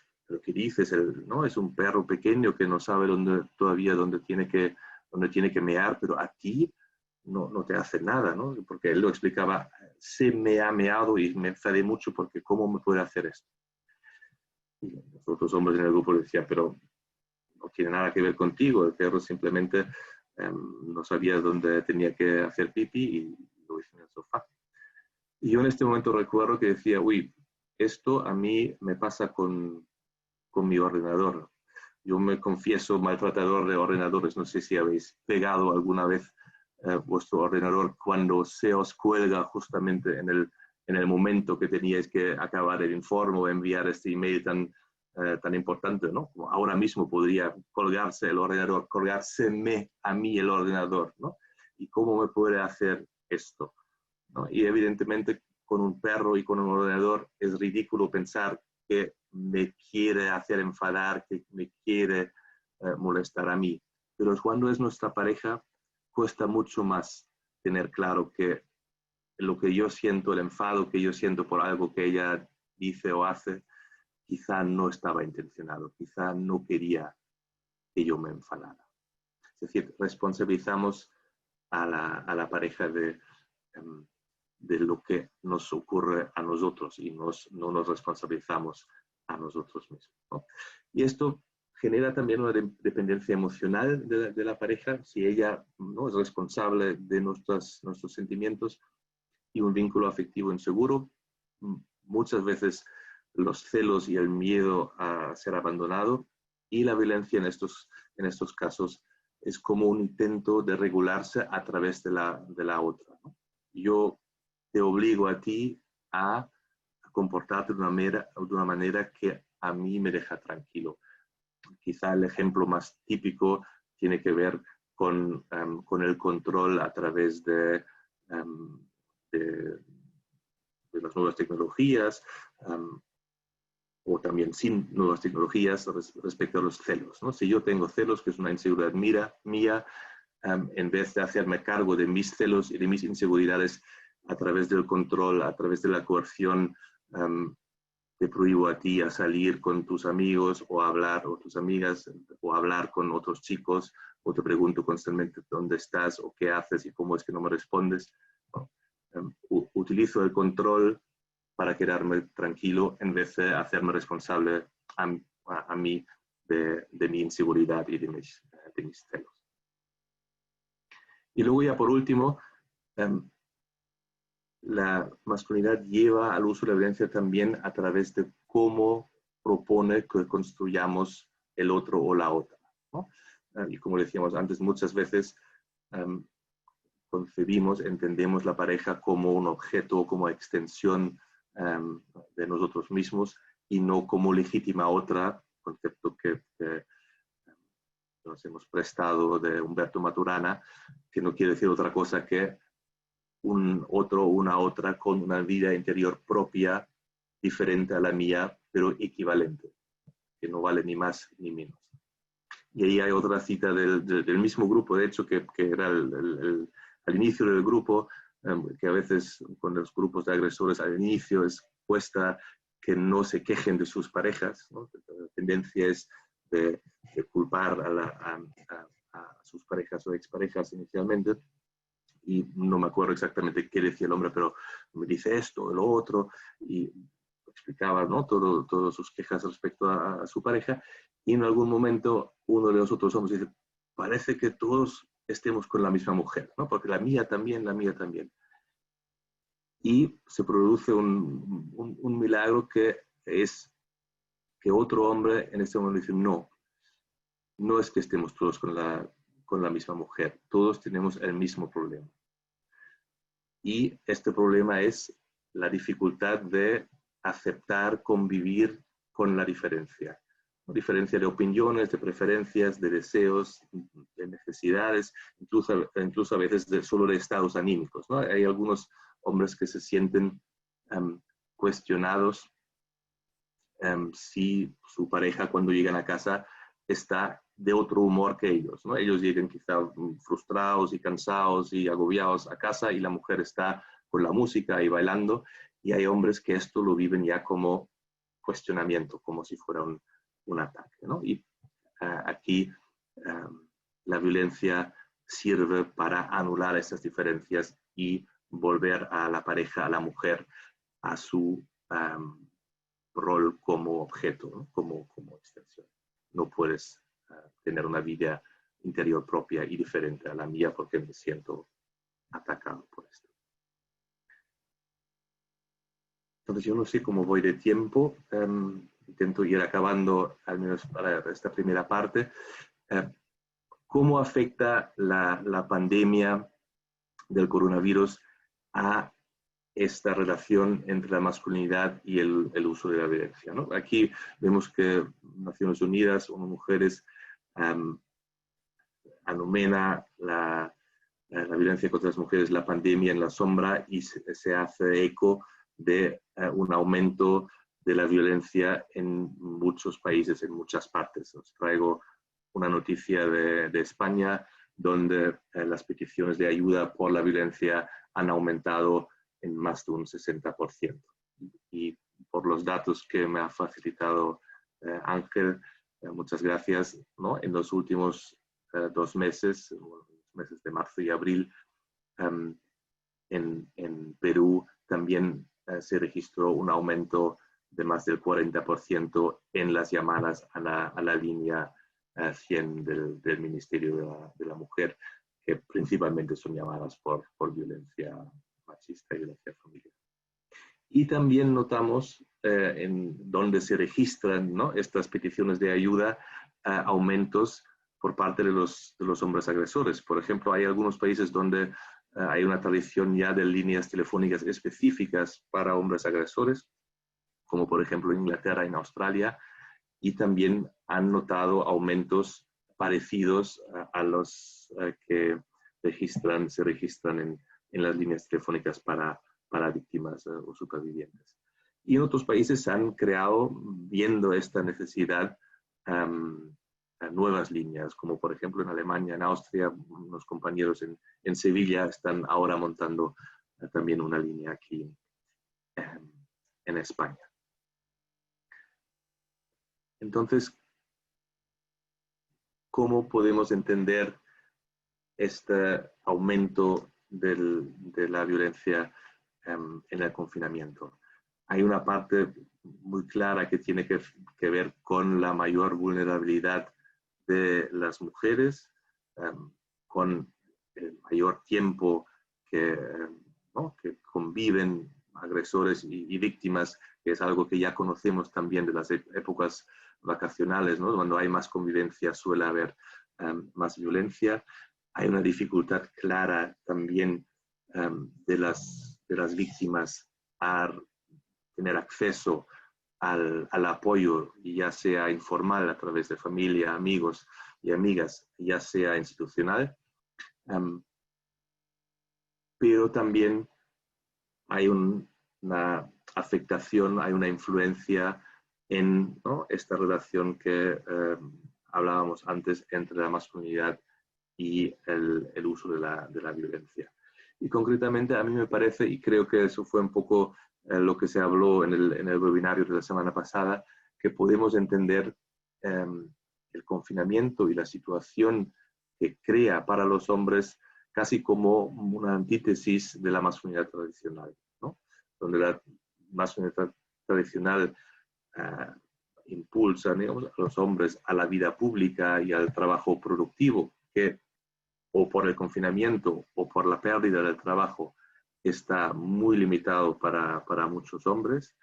¿qué dices? ¿No? Es un perro pequeño que no sabe todavía dónde tiene que mear, pero a ti no te hace nada, ¿no? Porque él lo explicaba, se me ha meado y me enfadé mucho porque ¿cómo me puede hacer esto? Y los otros hombres en el grupo le decían, pero no tiene nada que ver contigo, el perro simplemente no sabía dónde tenía que hacer pipí y lo hice en el sofá. Y yo en este momento recuerdo que decía, uy, esto a mí me pasa con mi ordenador. Yo me confieso maltratador de ordenadores. No sé si habéis pegado alguna vez vuestro ordenador cuando se os cuelga justamente en el momento que teníais que acabar el informe o enviar este email tan importante, ¿no? Como ahora mismo podría colgarse el ordenador, colgárseme a mí el ordenador, ¿no? ¿Y cómo me puede hacer esto? ¿No? Y evidentemente con un perro y con un ordenador es ridículo pensar que me quiere hacer enfadar, que me quiere molestar a mí. Pero cuando es nuestra pareja, cuesta mucho más tener claro que lo que yo siento, el enfado que yo siento por algo que ella dice o hace, quizá no estaba intencionado, quizá no quería que yo me enfadara. Es decir, responsabilizamos a la pareja de lo que nos ocurre a nosotros y no nos responsabilizamos a nosotros mismos, ¿no? Y esto genera también una dependencia emocional de la pareja, si ella no es responsable de nuestros sentimientos, y un vínculo afectivo inseguro. Muchas veces los celos y el miedo a ser abandonado y la violencia en estos casos es como un intento de regularse a través de la otra, ¿no? Yo te obligo a ti a comportarte de una manera que a mí me deja tranquilo. Quizá el ejemplo más típico tiene que ver con el control a través de las nuevas tecnologías o también sin nuevas tecnologías respecto a los celos, ¿no? Si yo tengo celos, que es una inseguridad mía, en vez de hacerme cargo de mis celos y de mis inseguridades a través del control, a través de la coerción, te prohíbo a ti a salir con tus amigos o a hablar, o tus amigas, o a hablar con otros chicos, o te pregunto constantemente dónde estás o qué haces y cómo es que no me respondes, ¿no? Utilizo el control para quedarme tranquilo en vez de hacerme responsable a mí de mi inseguridad y de mis celos. Y luego ya por último, la masculinidad lleva al uso de la violencia también a través de cómo propone que construyamos el otro o la otra, ¿no? y como decíamos antes, muchas veces entendemos la pareja como un objeto, como extensión de nosotros mismos y no como legítima otra, concepto que nos hemos prestado de Humberto Maturana, que no quiere decir otra cosa que un otro o una otra con una vida interior propia, diferente a la mía, pero equivalente, que no vale ni más ni menos. Y ahí hay otra cita del mismo grupo, de hecho, que era al inicio del grupo, que a veces con los grupos de agresores al inicio es cuesta que no se quejen de sus parejas, ¿no? La tendencia es de culpar a sus parejas o exparejas inicialmente, y no me acuerdo exactamente qué decía el hombre, pero me dice esto, lo otro, y explicaba, ¿no? Todas sus quejas respecto a su pareja, y en algún momento uno de los otros hombres dice, parece que todos estemos con la misma mujer, ¿no? Porque la mía también, la mía también. Y se produce un milagro que es que otro hombre en este momento dice, no es que estemos todos con la misma mujer, todos tenemos el mismo problema. Y este problema es la dificultad de aceptar, convivir con la diferencia. Diferencia de opiniones, de preferencias, de deseos, de necesidades, incluso a veces solo de estados anímicos, ¿no? Hay algunos hombres que se sienten cuestionados si su pareja cuando llegan a casa está de otro humor que ellos, ¿no? Ellos llegan quizá frustrados y cansados y agobiados a casa y la mujer está con la música y bailando, y hay hombres que esto lo viven ya como cuestionamiento, como si fuera un ataque, ¿no? Y aquí la violencia sirve para anular esas diferencias y volver a la pareja, a la mujer, a su rol como objeto, ¿no? como extensión. No puedes tener una vida interior propia y diferente a la mía porque me siento atacado por esto. Entonces yo no sé cómo voy de tiempo, intento ir acabando al menos para esta primera parte. ¿Cómo afecta la pandemia del coronavirus a esta relación entre la masculinidad y el uso de la violencia, ¿no? Aquí vemos que Naciones Unidas, ONU Mujeres, anomena la violencia contra las mujeres la pandemia en la sombra y se hace eco de un aumento de la violencia en muchos países, en muchas partes. Os traigo una noticia de España donde las peticiones de ayuda por la violencia han aumentado en más de un 60%. Y por los datos que me ha facilitado Ángel, muchas gracias, ¿no? En los últimos 2 meses, los meses de marzo y abril, en Perú también se registró un aumento de más del 40% en las llamadas a la línea 100 del Ministerio de la Mujer, que principalmente son llamadas por violencia machista y violencia familiar. Y también notamos en donde se registran, ¿no?, estas peticiones de ayuda, aumentos por parte de los hombres agresores. Por ejemplo, hay algunos países donde hay una tradición ya de líneas telefónicas específicas para hombres agresores, como por ejemplo en Inglaterra y en Australia, y también han notado aumentos parecidos a los que se registran en las líneas telefónicas para víctimas o supervivientes. Y en otros países se han creado, viendo esta necesidad, nuevas líneas, como por ejemplo en Alemania, en Austria, unos compañeros en Sevilla están ahora montando también una línea aquí en España. Entonces, ¿cómo podemos entender este aumento de la violencia en el confinamiento? Hay una parte muy clara que tiene que ver con la mayor vulnerabilidad de las mujeres, con el mayor tiempo que conviven agresores y víctimas, que es algo que ya conocemos también de las épocas vacacionales, ¿no? Cuando hay más convivencia suele haber más violencia. Hay una dificultad clara también de las víctimas a tener acceso al apoyo, ya sea informal a través de familia, amigos y amigas, ya sea institucional. Pero también hay una afectación, hay una influencia en, ¿no?, esta relación que hablábamos antes entre la masculinidad y el uso de la violencia. Y concretamente a mí me parece, y creo que eso fue un poco lo que se habló en el webinario de la semana pasada, que podemos entender el confinamiento y la situación que crea para los hombres casi como una antítesis de la masculinidad tradicional, ¿no? Donde la masculinidad tradicional impulsa, digamos, a los hombres a la vida pública y al trabajo productivo, que o por el confinamiento o por la pérdida del trabajo está muy limitado para muchos hombres.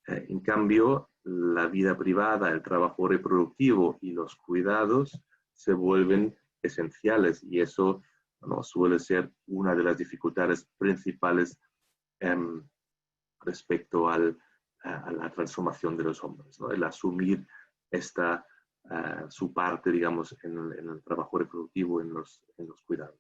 En cambio, la vida privada, el trabajo reproductivo y los cuidados se vuelven esenciales, y eso, ¿no?, suele ser una de las dificultades principales respecto a la transformación de los hombres, ¿no? El asumir su parte, digamos, en el trabajo reproductivo, en los cuidados.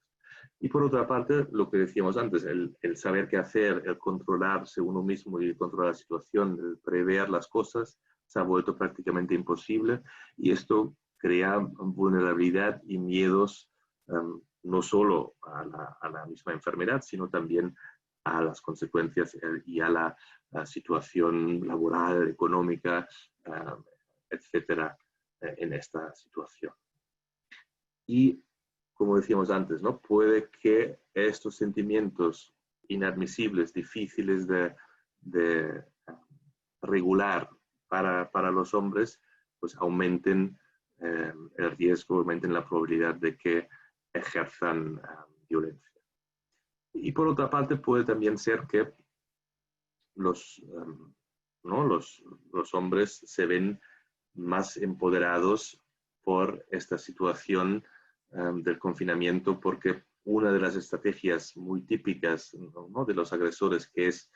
Y por otra parte, lo que decíamos antes, el saber qué hacer, el controlarse uno mismo y controlar la situación, el prever las cosas, se ha vuelto prácticamente imposible, y esto crea vulnerabilidad y miedos no solo a la misma enfermedad, sino también a las consecuencias y a la situación laboral, económica, etcétera, en esta situación. Y como decíamos antes, ¿no?, puede que estos sentimientos inadmisibles, difíciles de regular para los hombres, pues aumenten el riesgo, aumenten la probabilidad de que ejerzan violencia. Y por otra parte, puede también ser que los hombres se ven más empoderados por esta situación del confinamiento, porque una de las estrategias muy típicas, ¿no?, de los agresores, que es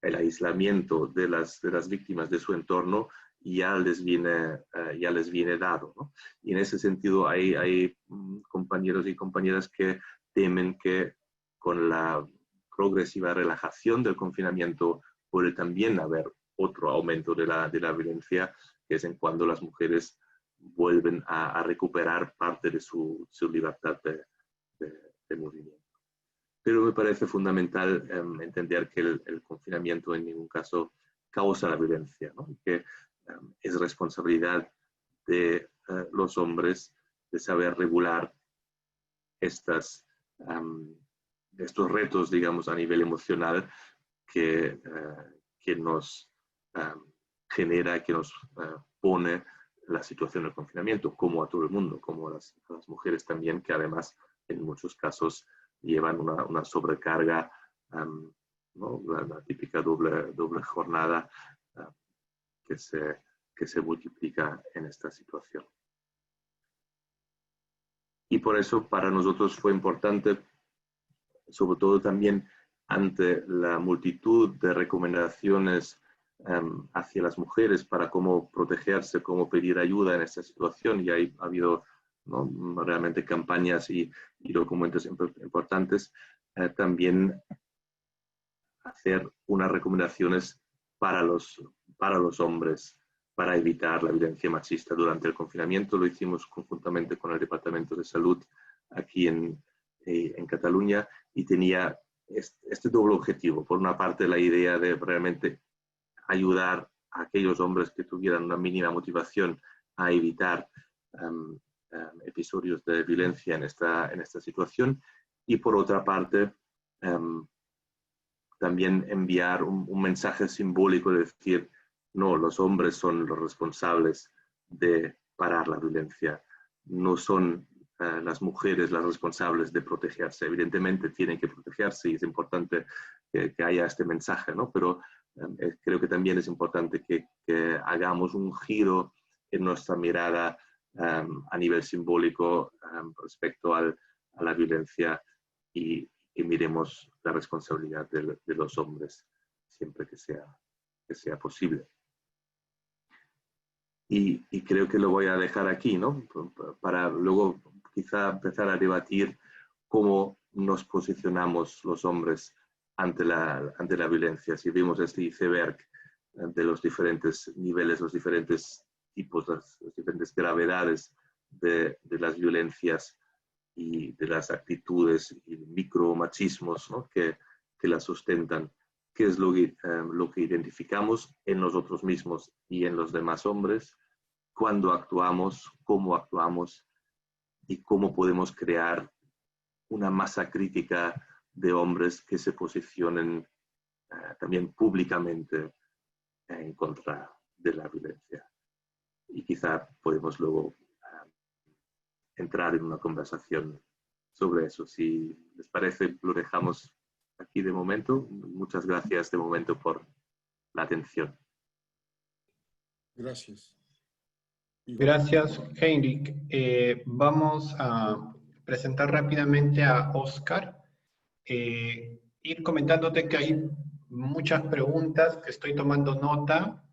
el aislamiento de las víctimas de su entorno, ya les viene dado, ¿no? Y en ese sentido hay compañeros y compañeras que temen que con la progresiva relajación del confinamiento puede también haber otro aumento de la violencia, que es en cuando las mujeres vuelven a recuperar parte de su libertad de movimiento. Pero me parece fundamental entender que el confinamiento en ningún caso causa la violencia, ¿no? Y que es responsabilidad de los hombres de saber regular estos retos, digamos, a nivel emocional que nos genera, que nos pone la situación del confinamiento, como a todo el mundo, como a las mujeres también, que además en muchos casos llevan una sobrecarga, ¿no?, la típica doble jornada que se multiplica en esta situación. Y por eso para nosotros fue importante, sobre todo también ante la multitud de recomendaciones hacia las mujeres para cómo protegerse, cómo pedir ayuda en esta situación, y ha habido, ¿no?, realmente campañas y documentos importantes, también hacer unas recomendaciones para los hombres para evitar la violencia machista durante el confinamiento. Lo hicimos conjuntamente con el Departamento de Salud aquí en Cataluña, y tenía este doble objetivo. Por una parte, la idea de realmente ayudar a aquellos hombres que tuvieran una mínima motivación a evitar episodios de violencia en esta situación, y por otra parte también enviar un mensaje simbólico de decir, no, los hombres son los responsables de parar la violencia, no son las mujeres las responsables de protegerse. Evidentemente tienen que protegerse y es importante que haya este mensaje, ¿no? Pero creo que también es importante que hagamos un giro en nuestra mirada a nivel simbólico respecto a la violencia y miremos la responsabilidad de los hombres siempre que sea posible. Y creo que lo voy a dejar aquí, ¿no? Para luego quizá empezar a debatir cómo nos posicionamos los hombres ante la violencia. Si vimos este iceberg de los diferentes niveles, los diferentes tipos, las diferentes gravedades de las violencias y de las actitudes y micromachismos, ¿no? que la sustentan, qué es lo que identificamos en nosotros mismos y en los demás hombres, cuándo actuamos, cómo actuamos y cómo podemos crear una masa crítica de hombres que se posicionen también públicamente en contra de la violencia. Y quizá podemos luego entrar en una conversación sobre eso. Si les parece, lo dejamos aquí de momento. Muchas gracias de momento por la atención. Gracias. Gracias, Heinrich. Vamos a presentar rápidamente a Oscar. Ir comentándote que hay muchas preguntas, que estoy tomando nota.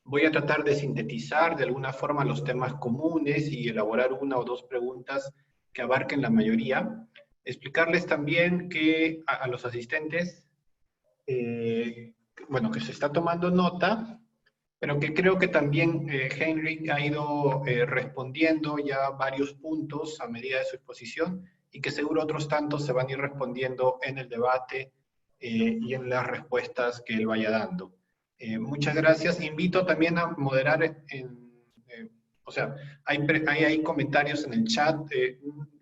Voy a tratar de sintetizar de alguna forma los temas comunes y elaborar una o dos preguntas que abarquen la mayoría. Explicarles también que a los asistentes, bueno, que se está tomando nota, pero que creo que también Heinrich ha ido respondiendo ya varios puntos a medida de su exposición y que seguro otros tantos se van a ir respondiendo en el debate y en las respuestas que él vaya dando. Muchas gracias. Invito también a moderar, o sea, hay comentarios en el chat.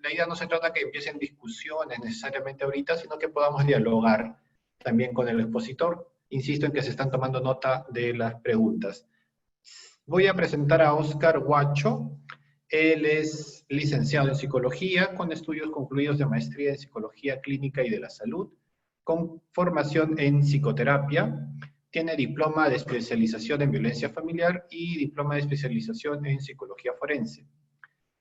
La idea no se trata que empiecen discusiones necesariamente ahorita, sino que podamos dialogar también con el expositor. Insisto en que se están tomando nota de las preguntas. Voy a presentar a Oscar Huacho. Él es licenciado en Psicología, con estudios concluidos de maestría en Psicología Clínica y de la Salud, con formación en Psicoterapia. Tiene diploma de especialización en Violencia Familiar y diploma de especialización en Psicología Forense.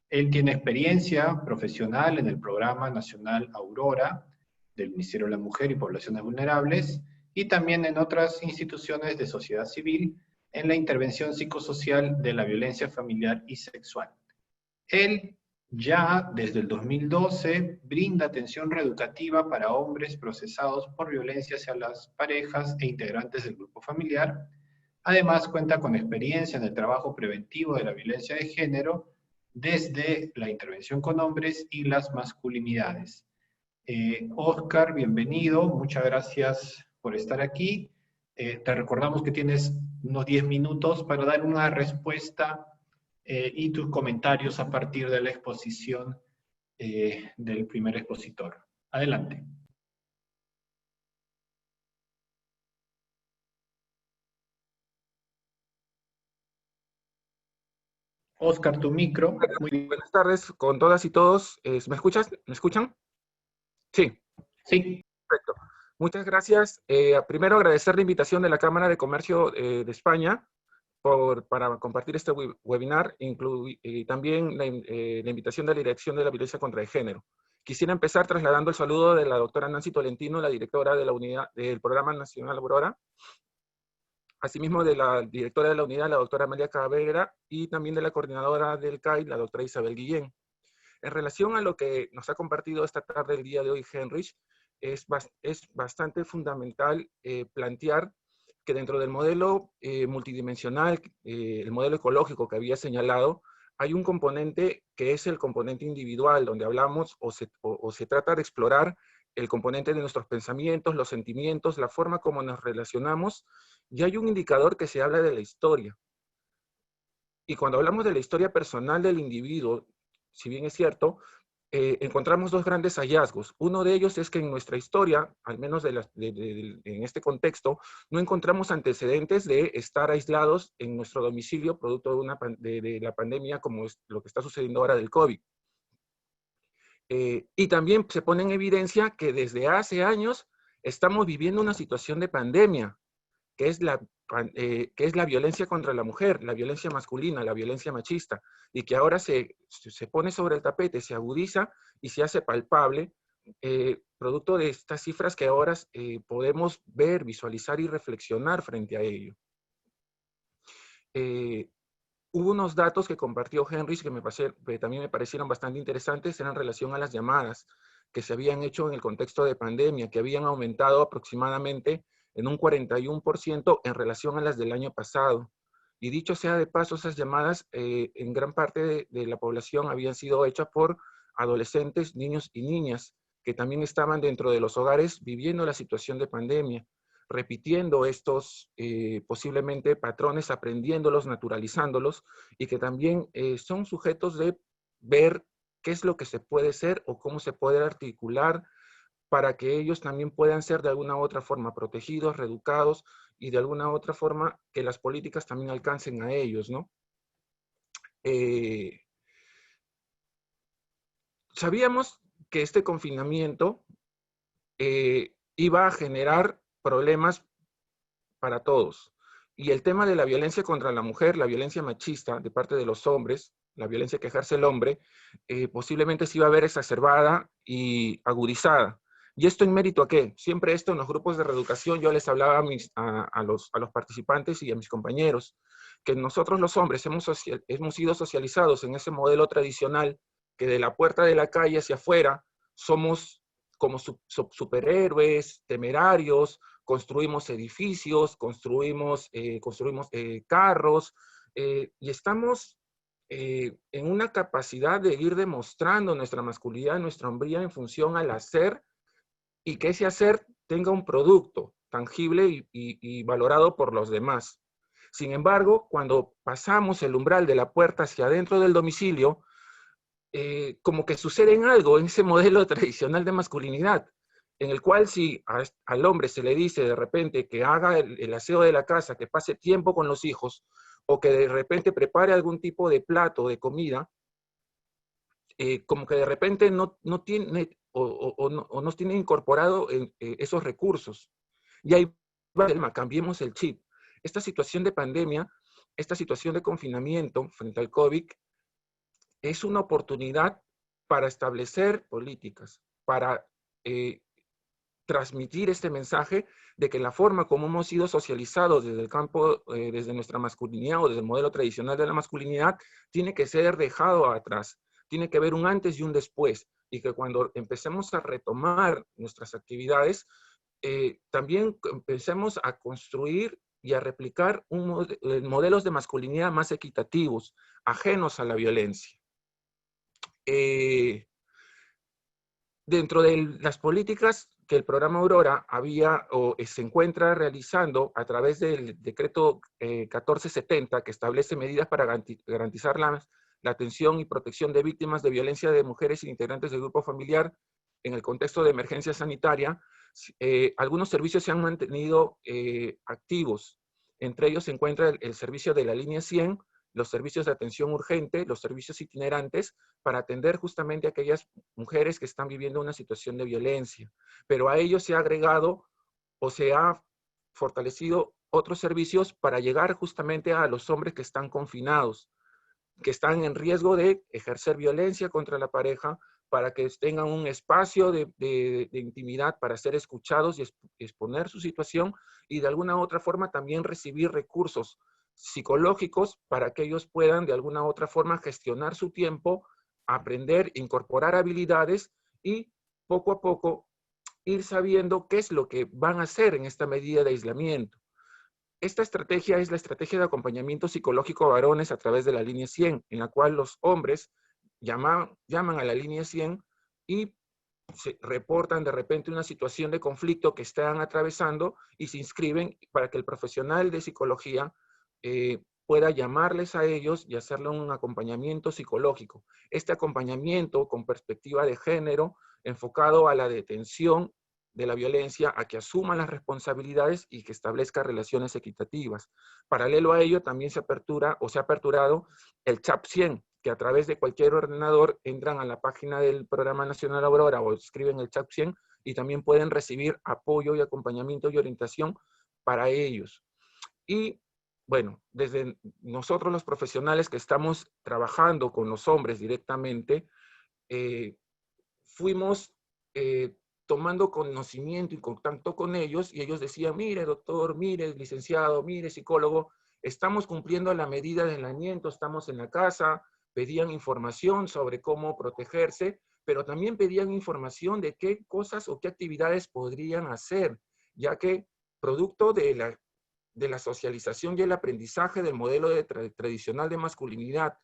Él tiene experiencia profesional en el Programa Nacional Aurora del Ministerio de la Mujer y Poblaciones Vulnerables, y también en otras instituciones de sociedad civil en la intervención psicosocial de la violencia familiar y sexual. Él ya desde el 2012 brinda atención reeducativa para hombres procesados por violencia hacia las parejas e integrantes del grupo familiar. Además cuenta con experiencia en el trabajo preventivo de la violencia de género desde la intervención con hombres y las masculinidades. Oscar, bienvenido, muchas gracias por estar aquí. Te recordamos que tienes unos 10 minutos para dar una respuesta y tus comentarios a partir de la exposición del primer expositor. Adelante. Oscar, tu micro. Muy bien. Buenas tardes con todas y todos. ¿Me escuchas? ¿Me escuchan? Sí. Sí. Perfecto. Muchas gracias. Primero agradecer la invitación de la Cámara de Comercio de España para compartir este webinar, y también la invitación de la Dirección de la Violencia contra el Género. Quisiera empezar trasladando el saludo de la doctora Nancy Tolentino, la directora de la unidad del Programa Nacional Aurora, asimismo de la directora de la unidad, la doctora Amelia Cabrera, y también de la coordinadora del CAI, la doctora Isabel Guillén. En relación a lo que nos ha compartido esta tarde, el día de hoy, Heinrich, es bastante fundamental plantear que dentro del modelo multidimensional, el modelo ecológico que había señalado, hay un componente que es el componente individual, donde hablamos o se trata de explorar el componente de nuestros pensamientos, los sentimientos, la forma como nos relacionamos, y hay un indicador que se habla de la historia. Y cuando hablamos de la historia personal del individuo, si bien es cierto, encontramos dos grandes hallazgos. Uno de ellos es que en nuestra historia, al menos en este contexto, no encontramos antecedentes de estar aislados en nuestro domicilio producto de la pandemia, como es lo que está sucediendo ahora del COVID. Y también se pone en evidencia que desde hace años estamos viviendo una situación de pandemia, que es la violencia contra la mujer, la violencia masculina, la violencia machista, y que ahora se pone sobre el tapete, se agudiza y se hace palpable, producto de estas cifras que ahora podemos ver, visualizar y reflexionar frente a ello. Hubo unos datos que compartió Henry que también me parecieron bastante interesantes en relación a las llamadas que se habían hecho en el contexto de pandemia, que habían aumentado aproximadamente en un 41% en relación a las del año pasado. Y dicho sea de paso, esas llamadas en gran parte de la población habían sido hechas por adolescentes, niños y niñas, que también estaban dentro de los hogares viviendo la situación de pandemia, repitiendo estos posiblemente patrones, aprendiéndolos, naturalizándolos, y que también son sujetos de ver qué es lo que se puede ser o cómo se puede articular para que ellos también puedan ser de alguna u otra forma protegidos, reeducados, y de alguna u otra forma que las políticas también alcancen a ellos, ¿no? Sabíamos que este confinamiento iba a generar problemas para todos. Y el tema de la violencia contra la mujer, la violencia machista de parte de los hombres, la violencia que ejerce el hombre, posiblemente se iba a ver exacerbada y agudizada. ¿Y esto en mérito a qué? Siempre esto en los grupos de reeducación yo les hablaba a los participantes y a mis compañeros, que nosotros los hombres hemos sido socializados en ese modelo tradicional que de la puerta de la calle hacia afuera somos como superhéroes, temerarios, construimos edificios, construimos carros, y estamos en una capacidad de ir demostrando nuestra masculinidad, nuestra hombría en función al hacer, y que ese hacer tenga un producto tangible y valorado por los demás. Sin embargo, cuando pasamos el umbral de la puerta hacia adentro del domicilio, como que sucede algo en ese modelo tradicional de masculinidad, en el cual si al hombre se le dice de repente que haga el aseo de la casa, que pase tiempo con los hijos, o que de repente prepare algún tipo de plato, de comida, como que de repente no tiene o no tiene incorporado esos recursos. Y ahí va, cambiemos el chip. Esta situación de pandemia, esta situación de confinamiento frente al COVID, es una oportunidad para establecer políticas, para transmitir este mensaje de que la forma como hemos sido socializados desde el campo, desde nuestra masculinidad o desde el modelo tradicional de la masculinidad, tiene que ser dejado atrás. Tiene que haber un antes y un después. Y que cuando empecemos a retomar nuestras actividades, también empecemos a construir y a replicar modelos de masculinidad más equitativos, ajenos a la violencia. Dentro de las políticas que el programa Aurora había o se encuentra realizando a través del decreto 1470, que establece medidas para garantizar la atención y protección de víctimas de violencia de mujeres e integrantes del grupo familiar en el contexto de emergencia sanitaria, algunos servicios se han mantenido activos. Entre ellos se encuentra el servicio de la línea 100, los servicios de atención urgente, los servicios itinerantes, para atender justamente a aquellas mujeres que están viviendo una situación de violencia. Pero a ello se ha agregado o se ha fortalecido otros servicios para llegar justamente a los hombres que están confinados, que están en riesgo de ejercer violencia contra la pareja, para que tengan un espacio de intimidad para ser escuchados y exponer su situación, y de alguna u otra forma también recibir recursos psicológicos para que ellos puedan de alguna u otra forma gestionar su tiempo, aprender, incorporar habilidades y poco a poco ir sabiendo qué es lo que van a hacer en esta medida de aislamiento. Esta estrategia es la estrategia de acompañamiento psicológico a varones a través de la línea 100, en la cual los hombres llaman a la línea 100 y se reportan de repente una situación de conflicto que están atravesando y se inscriben para que el profesional de psicología pueda llamarles a ellos y hacerle un acompañamiento psicológico. Este acompañamiento con perspectiva de género, enfocado a la detención de la violencia, a que asuman las responsabilidades y que establezca relaciones equitativas. Paralelo a ello, también se ha aperturado el CHAP 100, que a través de cualquier ordenador entran a la página del Programa Nacional Aurora o escriben el CHAP 100 y también pueden recibir apoyo y acompañamiento y orientación para ellos. Y bueno, desde nosotros los profesionales que estamos trabajando con los hombres directamente, fuimos tomando conocimiento y contacto con ellos, y ellos decían, mire doctor, mire licenciado, mire psicólogo, estamos cumpliendo la medida de aislamiento, estamos en la casa, pedían información sobre cómo protegerse, pero también pedían información de qué cosas o qué actividades podrían hacer, ya que producto de la socialización y el aprendizaje del modelo tradicional de masculinidad,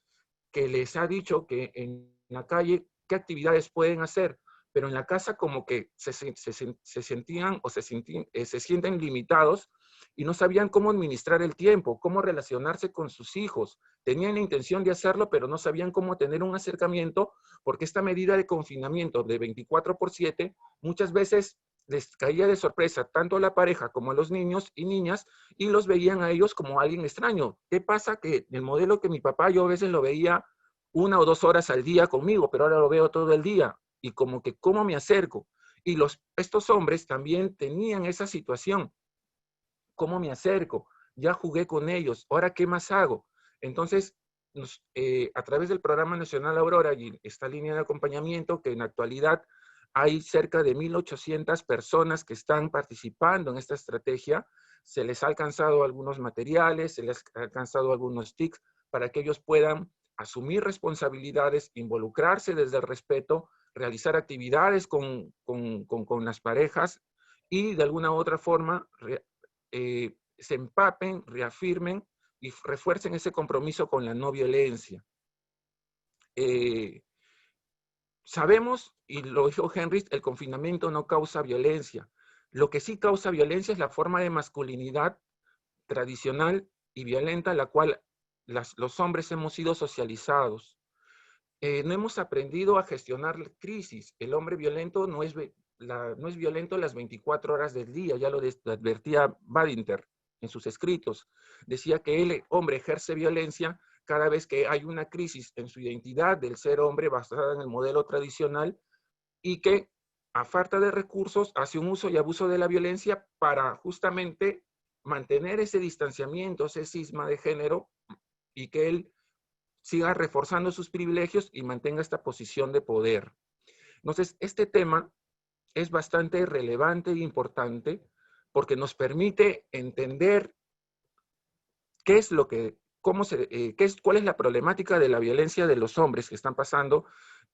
que les ha dicho que en la calle qué actividades pueden hacer, pero en la casa como que se sentían o se sienten limitados y no sabían cómo administrar el tiempo, cómo relacionarse con sus hijos. Tenían la intención de hacerlo, pero no sabían cómo tener un acercamiento, porque esta medida de confinamiento de 24/7 muchas veces les caía de sorpresa tanto a la pareja como a los niños y niñas, y los veían a ellos como alguien extraño. ¿Qué pasa? Que el modelo que mi papá, yo a veces lo veía 1 o 2 horas al día conmigo, pero ahora lo veo todo el día. Y como que, ¿cómo me acerco? Y estos hombres también tenían esa situación. ¿Cómo me acerco? Ya jugué con ellos, ¿ahora qué más hago? Entonces, a través del Programa Nacional Aurora y esta línea de acompañamiento, que en la actualidad hay cerca de 1,800 personas que están participando en esta estrategia, se les ha alcanzado algunos materiales, se les ha alcanzado algunos TICs para que ellos puedan asumir responsabilidades, involucrarse desde el respeto, realizar actividades con las parejas y de alguna u otra forma se empapen, reafirmen y refuercen ese compromiso con la no violencia. Sabemos, y lo dijo Henry, el confinamiento no causa violencia. Lo que sí causa violencia es la forma de masculinidad tradicional y violenta a la cual los hombres hemos sido socializados. No hemos aprendido a gestionar la crisis. El hombre violento no es violento las 24 horas del día, ya lo advertía Badinter en sus escritos. Decía que el hombre ejerce violencia cada vez que hay una crisis en su identidad del ser hombre basada en el modelo tradicional y que a falta de recursos hace un uso y abuso de la violencia para justamente mantener ese distanciamiento, ese cisma de género y que él siga reforzando sus privilegios y mantenga esta posición de poder. Entonces, este tema es bastante relevante e importante porque nos permite entender qué es lo que, cuál es la problemática de la violencia de los hombres que están pasando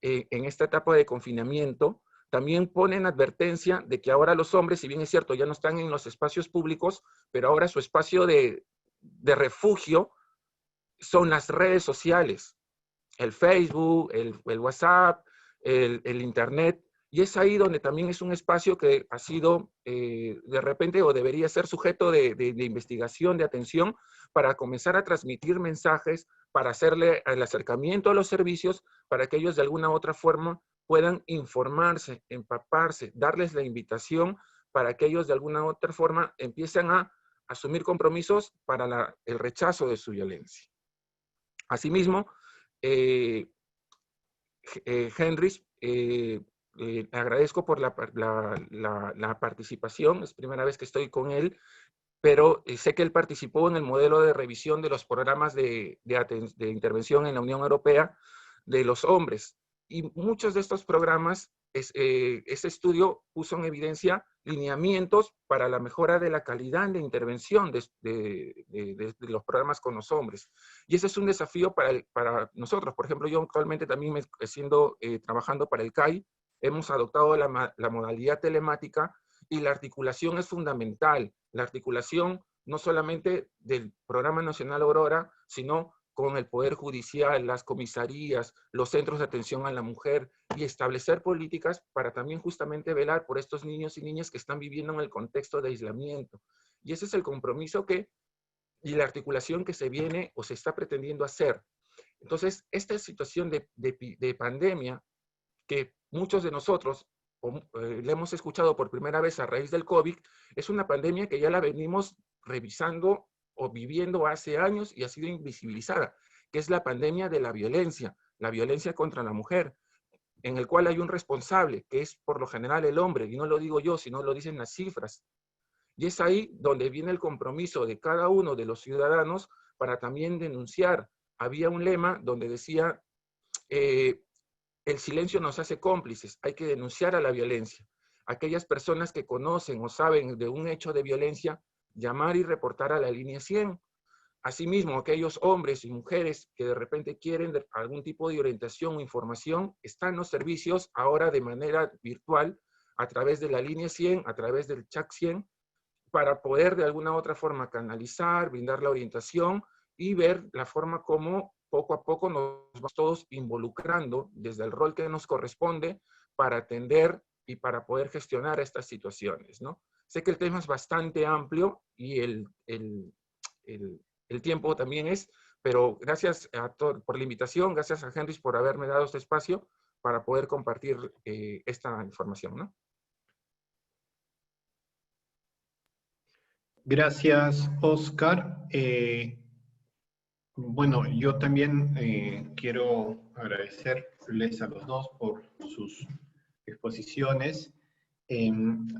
en esta etapa de confinamiento. También ponen advertencia de que ahora los hombres, si bien es cierto, ya no están en los espacios públicos, pero ahora su espacio de refugio son las redes sociales, el Facebook, el WhatsApp, el Internet, y es ahí donde también es un espacio que ha sido de repente o debería ser sujeto de investigación, de atención, para comenzar a transmitir mensajes, para hacerle el acercamiento a los servicios, para que ellos de alguna u otra forma puedan informarse, empaparse, darles la invitación para que ellos de alguna u otra forma empiecen a asumir compromisos para el rechazo de su violencia. Asimismo, Henry, agradezco por la participación, es primera vez que estoy con él, pero sé que él participó en el modelo de revisión de los programas de intervención en la Unión Europea de los hombres. Y muchos de estos programas, ese estudio puso en evidencia lineamientos para la mejora de la calidad de intervención de los programas con los hombres. Y ese es un desafío para nosotros. Por ejemplo, yo actualmente también trabajando para el CAI, hemos adoptado la modalidad telemática y la articulación es fundamental. La articulación no solamente del Programa Nacional Aurora, sino con el Poder Judicial, las comisarías, los centros de atención a la mujer y establecer políticas para también justamente velar por estos niños y niñas que están viviendo en el contexto de aislamiento. Y ese es el compromiso y la articulación que se viene o se está pretendiendo hacer. Entonces, esta situación de pandemia que muchos de nosotros le hemos escuchado por primera vez a raíz del COVID, es una pandemia que ya la venimos revisando o viviendo hace años y ha sido invisibilizada, que es la pandemia de la violencia contra la mujer, en el cual hay un responsable, que es por lo general el hombre, y no lo digo yo, sino lo dicen las cifras. Y es ahí donde viene el compromiso de cada uno de los ciudadanos para también denunciar. Había un lema donde decía, el silencio nos hace cómplices, hay que denunciar a la violencia. Aquellas personas que conocen o saben de un hecho de violencia, llamar y reportar a la línea 100. Asimismo, aquellos hombres y mujeres que de repente quieren algún tipo de orientación o información, están los servicios ahora de manera virtual, a través de la línea 100, a través del chat 100, para poder de alguna u otra forma canalizar, brindar la orientación y ver la forma como poco a poco nos vamos todos involucrando desde el rol que nos corresponde para atender y para poder gestionar estas situaciones, ¿no? Sé que el tema es bastante amplio y el tiempo también es, pero gracias por la invitación, gracias a Henry por haberme dado este espacio para poder compartir esta información, ¿no? Gracias, Oscar. Bueno, yo también quiero agradecerles a los dos por sus exposiciones.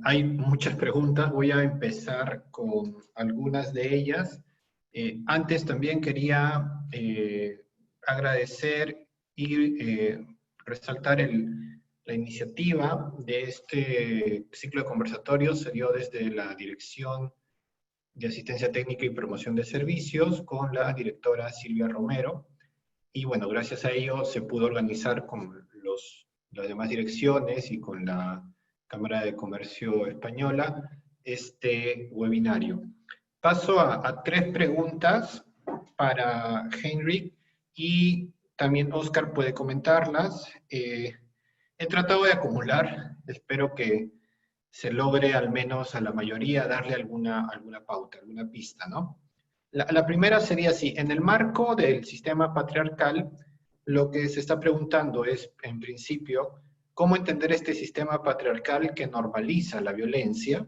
Hay muchas preguntas, voy a empezar con algunas de ellas. Antes también quería agradecer y resaltar la iniciativa de este ciclo de conversatorios. Se dio desde la Dirección de Asistencia Técnica y Promoción de Servicios con la directora Silvia Romero. Y bueno, gracias a ello se pudo organizar con las demás direcciones y con la Cámara de Comercio Española este webinario. Paso a 3 preguntas para Henry y también Oscar puede comentarlas. He tratado de acumular, espero que se logre al menos a la mayoría darle alguna pauta, alguna pista, ¿no? La primera sería así, en el marco del sistema patriarcal, lo que se está preguntando es, en principio, cómo entender este sistema patriarcal que normaliza la violencia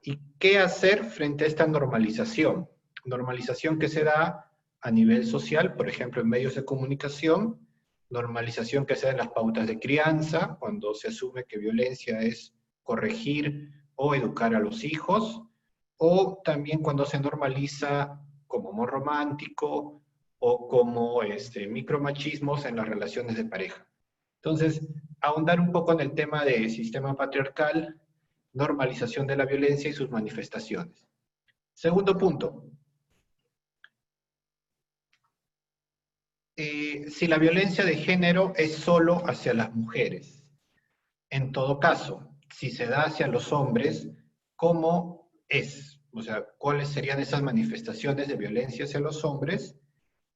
y qué hacer frente a esta normalización. Normalización que se da a nivel social, por ejemplo, en medios de comunicación, normalización que se da en las pautas de crianza, cuando se asume que violencia es corregir o educar a los hijos, o también cuando se normaliza como amor romántico o como micromachismos en las relaciones de pareja. Entonces, ahondar un poco en el tema del sistema patriarcal, normalización de la violencia y sus manifestaciones. Segundo punto. Si la violencia de género es solo hacia las mujeres. En todo caso, si se da hacia los hombres, ¿cómo es? O sea, ¿cuáles serían esas manifestaciones de violencia hacia los hombres?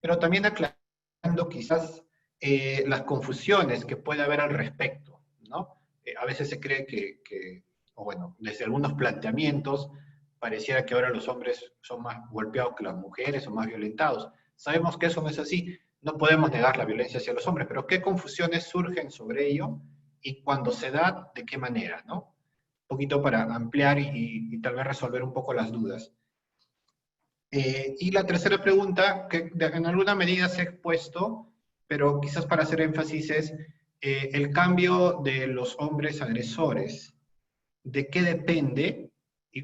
Pero también aclarando quizás las confusiones que puede haber al respecto, ¿no? A veces se cree o bueno, desde algunos planteamientos, pareciera que ahora los hombres son más golpeados que las mujeres o más violentados. Sabemos que eso no es así, no podemos negar la violencia hacia los hombres, pero ¿qué confusiones surgen sobre ello? Y cuando se da, ¿de qué manera? ¿No? Un poquito para ampliar y tal vez resolver un poco las dudas. Y la tercera pregunta, que en alguna medida se ha expuesto, pero quizás para hacer énfasis es el cambio de los hombres agresores. ¿De qué depende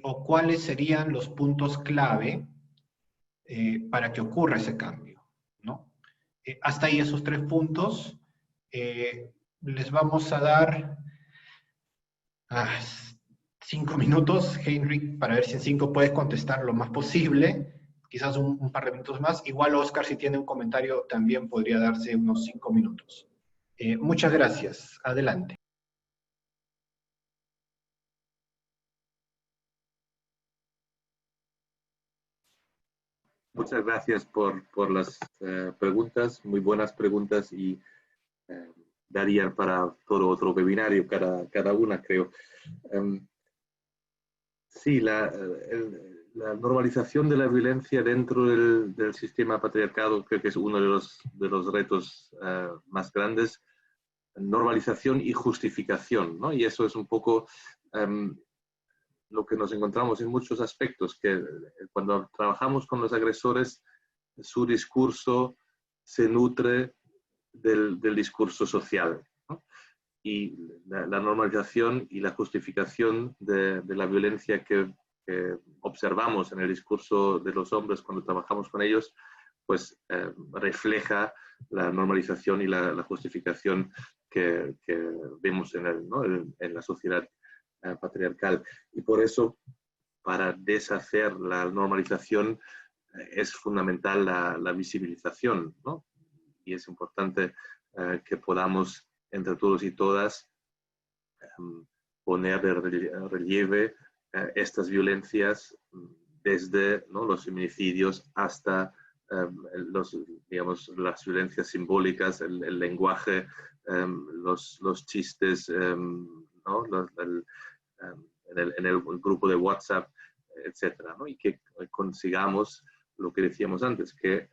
o cuáles serían los puntos clave para que ocurra ese cambio? ¿No? Hasta ahí esos 3 puntos. Les vamos a dar 5 minutos, Henry, para ver si en 5 puedes contestar lo más posible. Quizás un par de minutos más. Igual Oscar, si tiene un comentario, también podría darse unos 5 minutos. Muchas gracias. Adelante. Muchas gracias por las preguntas, muy buenas preguntas y darían para todo otro webinario cada una, creo. Sí, la normalización de la violencia dentro del sistema patriarcado creo que es uno de los retos más grandes. Normalización y justificación, ¿no? Y eso es un poco lo que nos encontramos en muchos aspectos, que cuando trabajamos con los agresores, su discurso se nutre del discurso social, ¿no? Y la normalización y la justificación de la violencia que observamos en el discurso de los hombres cuando trabajamos con ellos, pues refleja la normalización y la justificación que vemos en la sociedad patriarcal. Y por eso, para deshacer la normalización, es fundamental la visibilización, ¿no? Y es importante que podamos, entre todos y todas, poner de relieve estas violencias desde, ¿no?, los feminicidios hasta las violencias simbólicas, el lenguaje, los chistes, ¿no?, en el grupo de WhatsApp, etcétera, ¿no? Y que consigamos lo que decíamos antes, que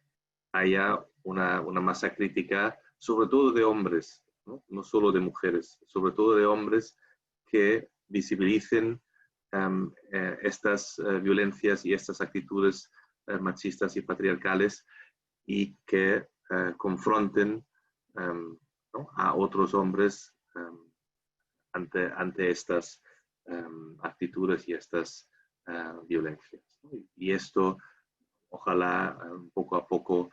haya una masa crítica, sobre todo de hombres, no solo de mujeres, sobre todo de hombres que visibilicen estas violencias y estas actitudes machistas y patriarcales y que confronten ¿no?, a otros hombres ante estas actitudes y estas violencias. Y esto, ojalá, poco a poco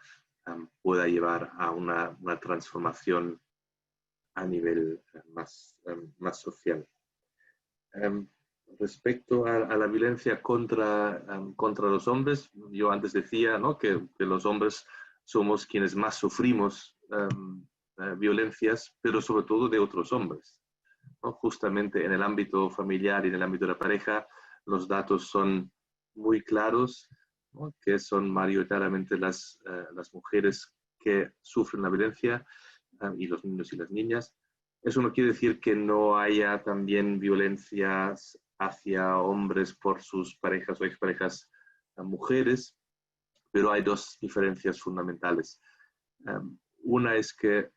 pueda llevar a una transformación a nivel más social. Respecto a la violencia contra los hombres, yo antes decía, ¿no?, que los hombres somos quienes más sufrimos violencias, pero sobre todo de otros hombres, ¿no? Justamente en el ámbito familiar y en el ámbito de la pareja, los datos son muy claros, ¿no?, que son mayoritariamente las mujeres que sufren la violencia y los niños y las niñas. Eso no quiere decir que no haya también violencias hacia hombres por sus parejas o exparejas mujeres, pero hay dos diferencias fundamentales. Una es que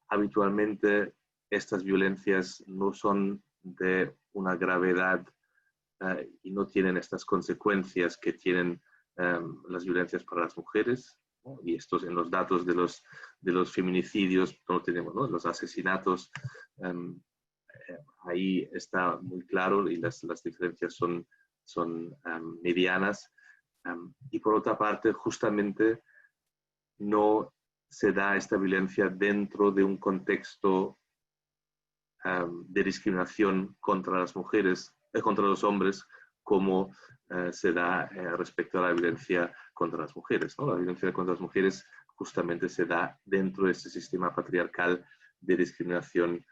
habitualmente estas violencias no son de una gravedad y no tienen estas consecuencias que tienen las violencias para las mujeres, ¿no? Y estos en los datos de los feminicidios no tenemos, ¿no?, los asesinatos, ahí está muy claro y las diferencias son medianas. Y por otra parte, justamente no se da esta violencia dentro de un contexto de discriminación contra las mujeres, contra los hombres, como se da respecto a la violencia contra las mujeres, ¿no? La violencia contra las mujeres justamente se da dentro de este sistema patriarcal de discriminación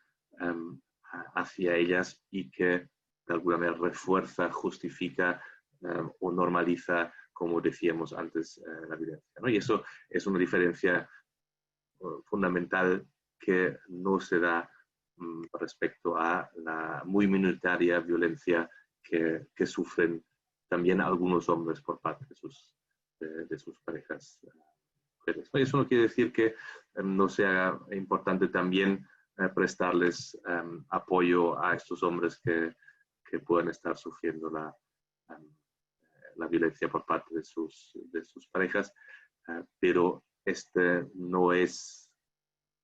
hacia ellas y que de alguna manera refuerza, justifica o normaliza, como decíamos antes, la violencia, ¿no? Y eso es una diferencia fundamental que no se da respecto a la muy minoritaria violencia que sufren también algunos hombres por parte de sus parejas mujeres. Y eso no quiere decir que no sea importante también prestarles apoyo a estos hombres que pueden estar sufriendo la violencia por parte de sus parejas, pero este no es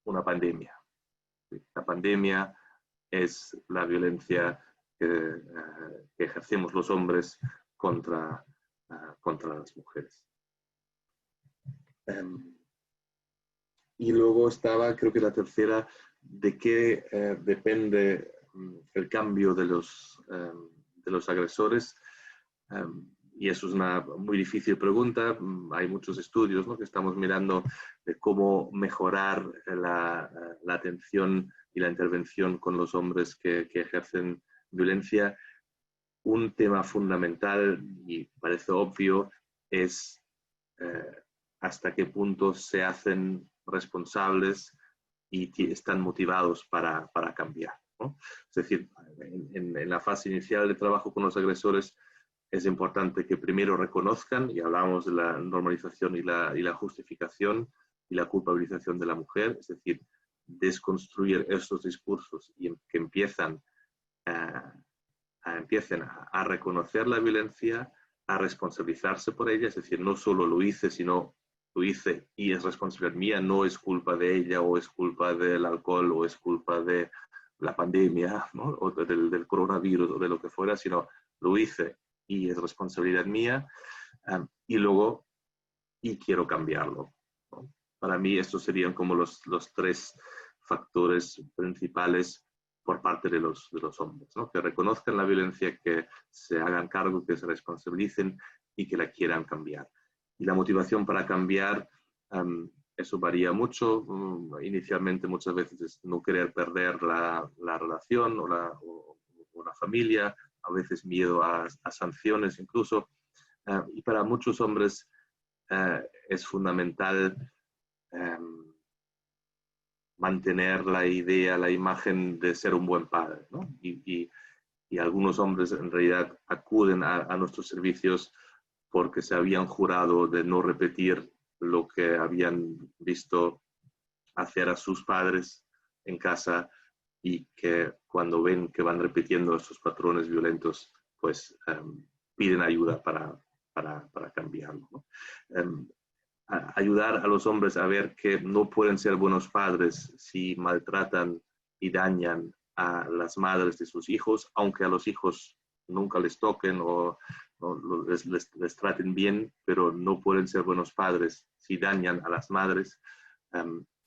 una pandemia. La pandemia es la violencia que ejercemos los hombres contra las mujeres. Y luego estaba, creo que la tercera, de qué depende el cambio de los agresores. Y eso es una muy difícil pregunta. Hay muchos estudios, ¿no?, que estamos mirando de cómo mejorar la atención y la intervención con los hombres que ejercen violencia. Un tema fundamental, y parece obvio, es hasta qué punto se hacen responsables y están motivados para cambiar, ¿no? Es decir, en la fase inicial de trabajo con los agresores, es importante que primero reconozcan, y hablamos de la normalización y la justificación y la culpabilización de la mujer, es decir, desconstruir estos discursos y que empiecen a reconocer la violencia, a responsabilizarse por ella, es decir, no solo lo hice, sino lo hice y es responsabilidad mía, no es culpa de ella o es culpa del alcohol o es culpa de la pandemia, ¿no?, o del coronavirus o de lo que fuera, sino lo hice y es responsabilidad mía, y luego, y quiero cambiarlo, ¿no? Para mí estos serían como los 3 factores principales por parte de los hombres, ¿no? Que reconozcan la violencia, que se hagan cargo, que se responsabilicen y que la quieran cambiar. Y la motivación para cambiar, eso varía mucho. Inicialmente muchas veces es no querer perder la relación o la familia, a veces miedo a sanciones incluso. Y para muchos hombres es fundamental mantener la idea, la imagen de ser un buen padre, ¿no? Y algunos hombres en realidad acuden a nuestros servicios porque se habían jurado de no repetir lo que habían visto hacer a sus padres en casa, y que cuando ven que van repitiendo estos patrones violentos, pues piden ayuda para cambiarlo, ¿no? Ayudar a los hombres a ver que no pueden ser buenos padres si maltratan y dañan a las madres de sus hijos, aunque a los hijos nunca les toquen o les traten bien, pero no pueden ser buenos padres si dañan a las madres.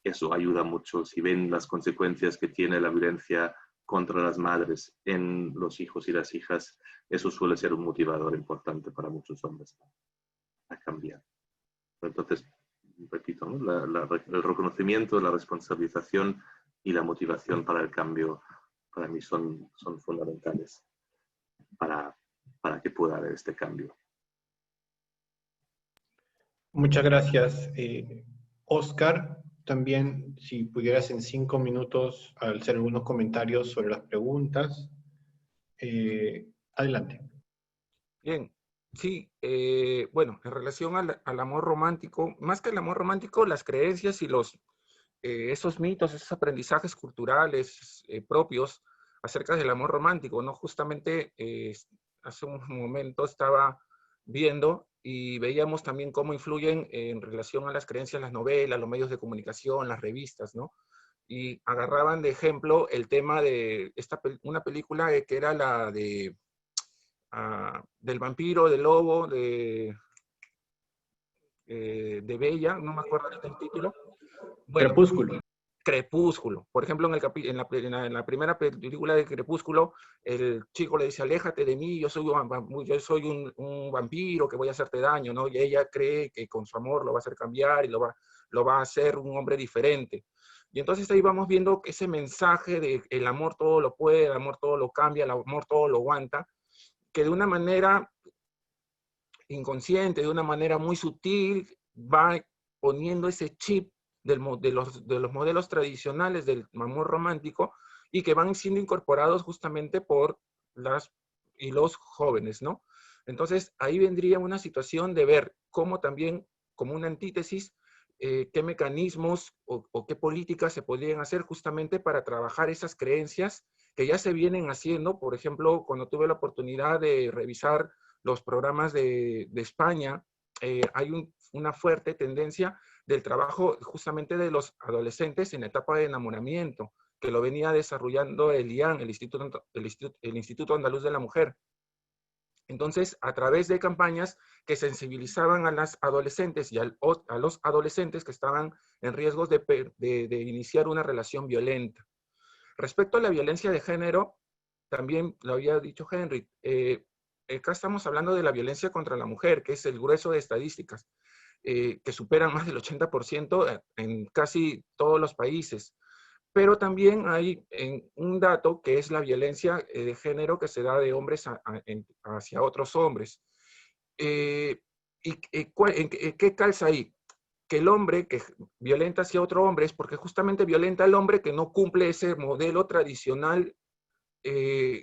Eso ayuda mucho. Si ven las consecuencias que tiene la violencia contra las madres en los hijos y las hijas, eso suele ser un motivador importante para muchos hombres a cambiar. Entonces, repito, ¿no? El reconocimiento, la responsabilización y la motivación para el cambio, para mí son fundamentales para que pueda haber este cambio. Muchas gracias, Oscar. También, si pudieras en 5 minutos hacer algunos comentarios sobre las preguntas. Adelante. Bien, sí, bueno, en relación al amor romántico, más que el amor romántico, las creencias y esos mitos, esos aprendizajes culturales propios acerca del amor romántico, ¿no? Justamente hace un momento estaba viendo y veíamos también cómo influyen en relación a las creencias las novelas, los medios de comunicación, las revistas, ¿no? Y agarraban de ejemplo el tema de una película que era la de del vampiro, del lobo, de Bella, no me acuerdo ahorita el título. Bueno, Crepúsculo. Crepúsculo. Por ejemplo, en la primera película de Crepúsculo, el chico le dice, aléjate de mí, yo soy un vampiro que voy a hacerte daño, ¿no? Y ella cree que con su amor lo va a hacer cambiar y lo va a hacer un hombre diferente. Y entonces ahí vamos viendo ese mensaje de el amor todo lo puede, el amor todo lo cambia, el amor todo lo aguanta, que de una manera inconsciente, de una manera muy sutil, va poniendo ese chip de los modelos tradicionales del amor romántico y que van siendo incorporados justamente por las y los jóvenes, ¿no? Entonces, ahí vendría una situación de ver cómo también, como una antítesis, qué mecanismos o qué políticas se podrían hacer justamente para trabajar esas creencias que ya se vienen haciendo. Por ejemplo, cuando tuve la oportunidad de revisar los programas de España, hay una fuerte tendencia del trabajo justamente de los adolescentes en etapa de enamoramiento, que lo venía desarrollando el IAN, el Instituto Andaluz de la Mujer. Entonces, a través de campañas que sensibilizaban a las adolescentes y a los adolescentes que estaban en riesgos de iniciar una relación violenta. Respecto a la violencia de género, también lo había dicho Henry, acá estamos hablando de la violencia contra la mujer, que es el grueso de estadísticas, que superan más del 80% en casi todos los países. Pero también hay un dato que es la violencia de género que se da de hombres hacia otros hombres. ¿En qué calza ahí? Que el hombre que violenta hacia otro hombre es porque justamente violenta al hombre que no cumple ese modelo tradicional que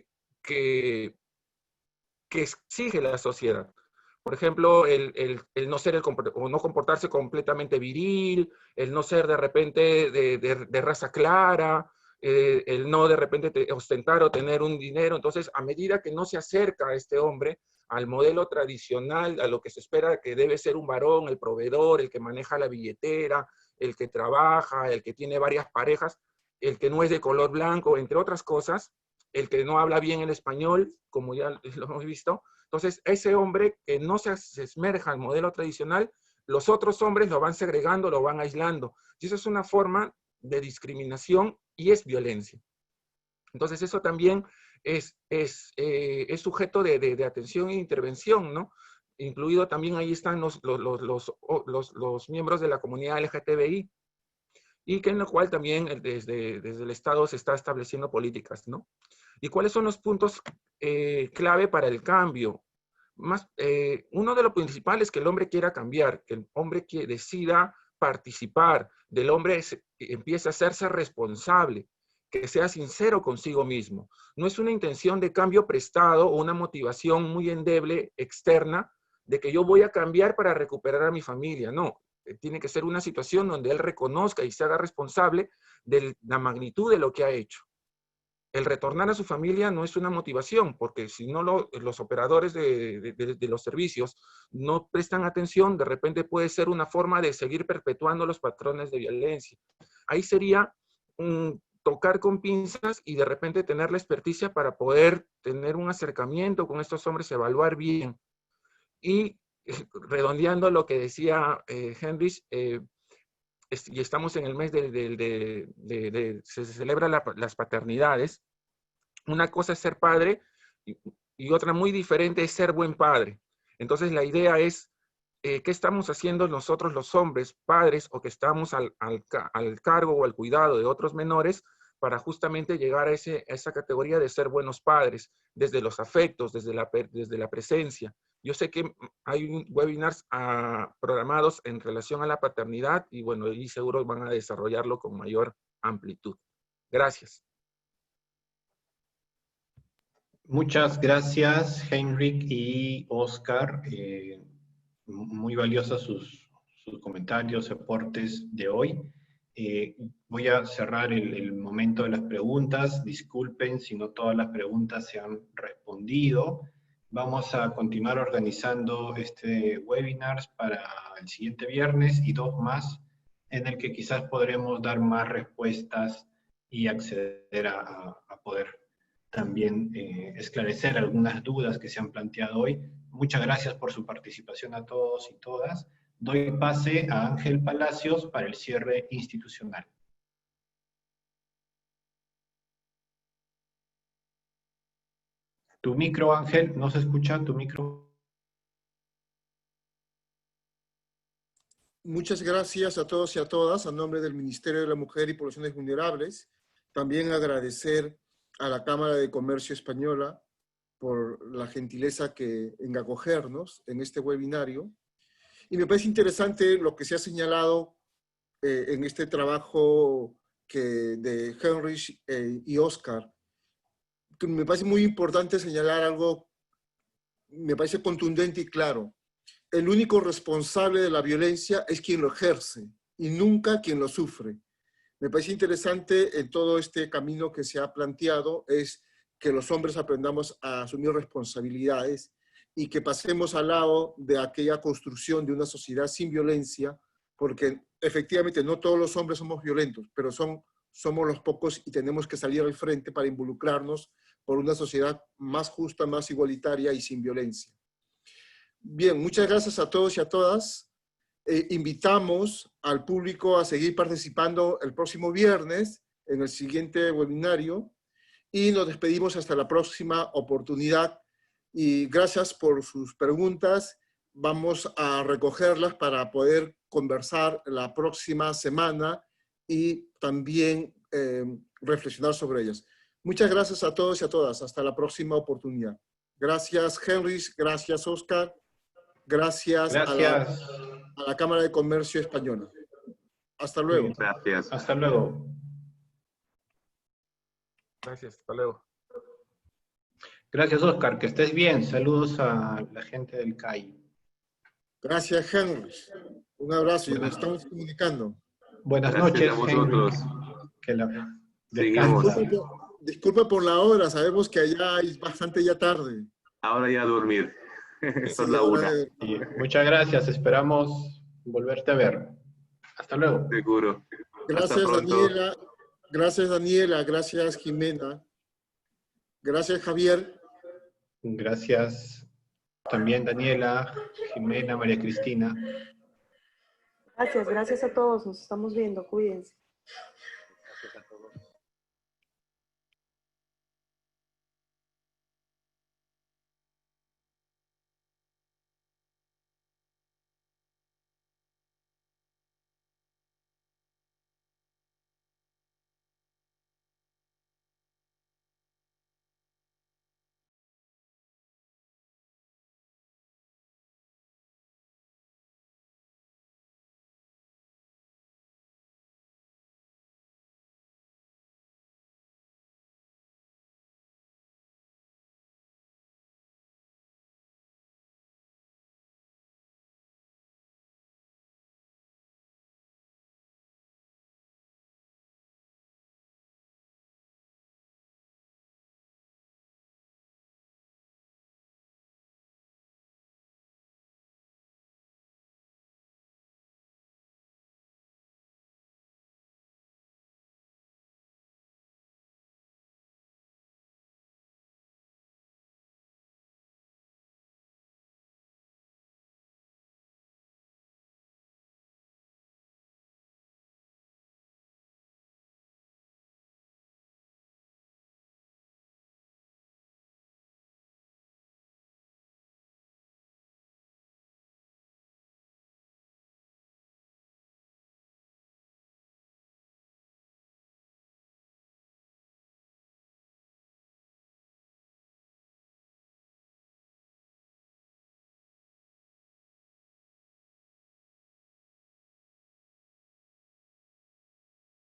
exige la sociedad. Por ejemplo, el no ser o no comportarse completamente viril, el no ser de repente de raza clara, el no de repente ostentar o tener un dinero. Entonces, a medida que no se acerca a este hombre al modelo tradicional, a lo que se espera que debe ser un varón, el proveedor, el que maneja la billetera, el que trabaja, el que tiene varias parejas, el que no es de color blanco, entre otras cosas, el que no habla bien el español, como ya lo hemos visto. Entonces, ese hombre que no se esmerja al modelo tradicional, los otros hombres lo van segregando, lo van aislando. Y eso es una forma de discriminación y es violencia. Entonces, eso también es sujeto de atención e intervención, ¿no? Incluido también ahí están los miembros de la comunidad LGTBI, y que en lo cual también desde el Estado se está estableciendo políticas, ¿no? ¿Y cuáles son los puntos clave para el cambio? Uno de los principales es que el hombre quiera cambiar, que el hombre que decida participar, del hombre empiece a hacerse responsable, que sea sincero consigo mismo. No es una intención de cambio prestado o una motivación muy endeble externa de que yo voy a cambiar para recuperar a mi familia. No, tiene que ser una situación donde él reconozca y se haga responsable de la magnitud de lo que ha hecho. El retornar a su familia no es una motivación, porque si no los operadores de los servicios no prestan atención, de repente puede ser una forma de seguir perpetuando los patrones de violencia. Ahí sería tocar con pinzas y de repente tener la experticia para poder tener un acercamiento con estos hombres, evaluar bien. Y redondeando lo que decía Heinrich, y estamos en el mes se celebran las paternidades. Una cosa es ser padre y otra muy diferente es ser buen padre. Entonces la idea es, ¿qué estamos haciendo nosotros los hombres, padres, o que estamos al cargo o al cuidado de otros menores para justamente llegar a esa categoría de ser buenos padres, desde los afectos, desde la presencia? Yo sé que hay webinars programados en relación a la paternidad y bueno, y seguro van a desarrollarlo con mayor amplitud. Gracias. Muchas gracias, Heinrich y Oscar. Muy valiosos sus comentarios, aportes de hoy. Voy a cerrar el momento de las preguntas. Disculpen si no todas las preguntas se han respondido. Vamos a continuar organizando este webinar para el siguiente viernes y 2 más, en el que quizás podremos dar más respuestas y acceder a poder también esclarecer algunas dudas que se han planteado hoy. Muchas gracias por su participación a todos y todas. Doy pase a Ángel Palacios para el cierre institucional. Tu micro, Ángel, no se escucha tu micro. Muchas gracias a todos y a todas, a nombre del Ministerio de la Mujer y Poblaciones Vulnerables. También agradecer a la Cámara de Comercio Española por la gentileza en acogernos en este webinario. Y me parece interesante lo que se ha señalado en este trabajo de Heinrich y Oscar. Que me parece muy importante señalar algo, me parece contundente y claro. El único responsable de la violencia es quien lo ejerce y nunca quien lo sufre. Me parece interesante en todo este camino que se ha planteado es que los hombres aprendamos a asumir responsabilidades y que pasemos al lado de aquella construcción de una sociedad sin violencia, porque efectivamente no todos los hombres somos violentos, pero somos los pocos y tenemos que salir al frente para involucrarnos por una sociedad más justa, más igualitaria y sin violencia. Bien, muchas gracias a todos y a todas. Invitamos al público a seguir participando el próximo viernes en el siguiente webinario y nos despedimos hasta la próxima oportunidad. Y gracias por sus preguntas. Vamos a recogerlas para poder conversar la próxima semana y también reflexionar sobre ellas. Muchas gracias a todos y a todas. Hasta la próxima oportunidad. Gracias, Heinrich. Gracias, Oscar. Gracias. A la Cámara de Comercio Española. Hasta luego. Gracias. Hasta luego. Gracias, hasta luego. Gracias, Oscar. Que estés bien. Saludos a la gente del CAI. Gracias, Heinrich. Un abrazo y nos estamos comunicando. Buenas Gracias noches, a vosotros. Seguimos. Disculpa por la hora, sabemos que allá es bastante ya tarde. Ahora ya a dormir. Son Sí, la ahora 1. Muchas gracias. Esperamos volverte a ver. Hasta luego. Seguro. Gracias, Hasta pronto. Daniela. Gracias, Daniela. Gracias, Jimena. Gracias, Javier. Gracias. También Daniela, Jimena, María Cristina. Gracias a todos. Nos estamos viendo. Cuídense.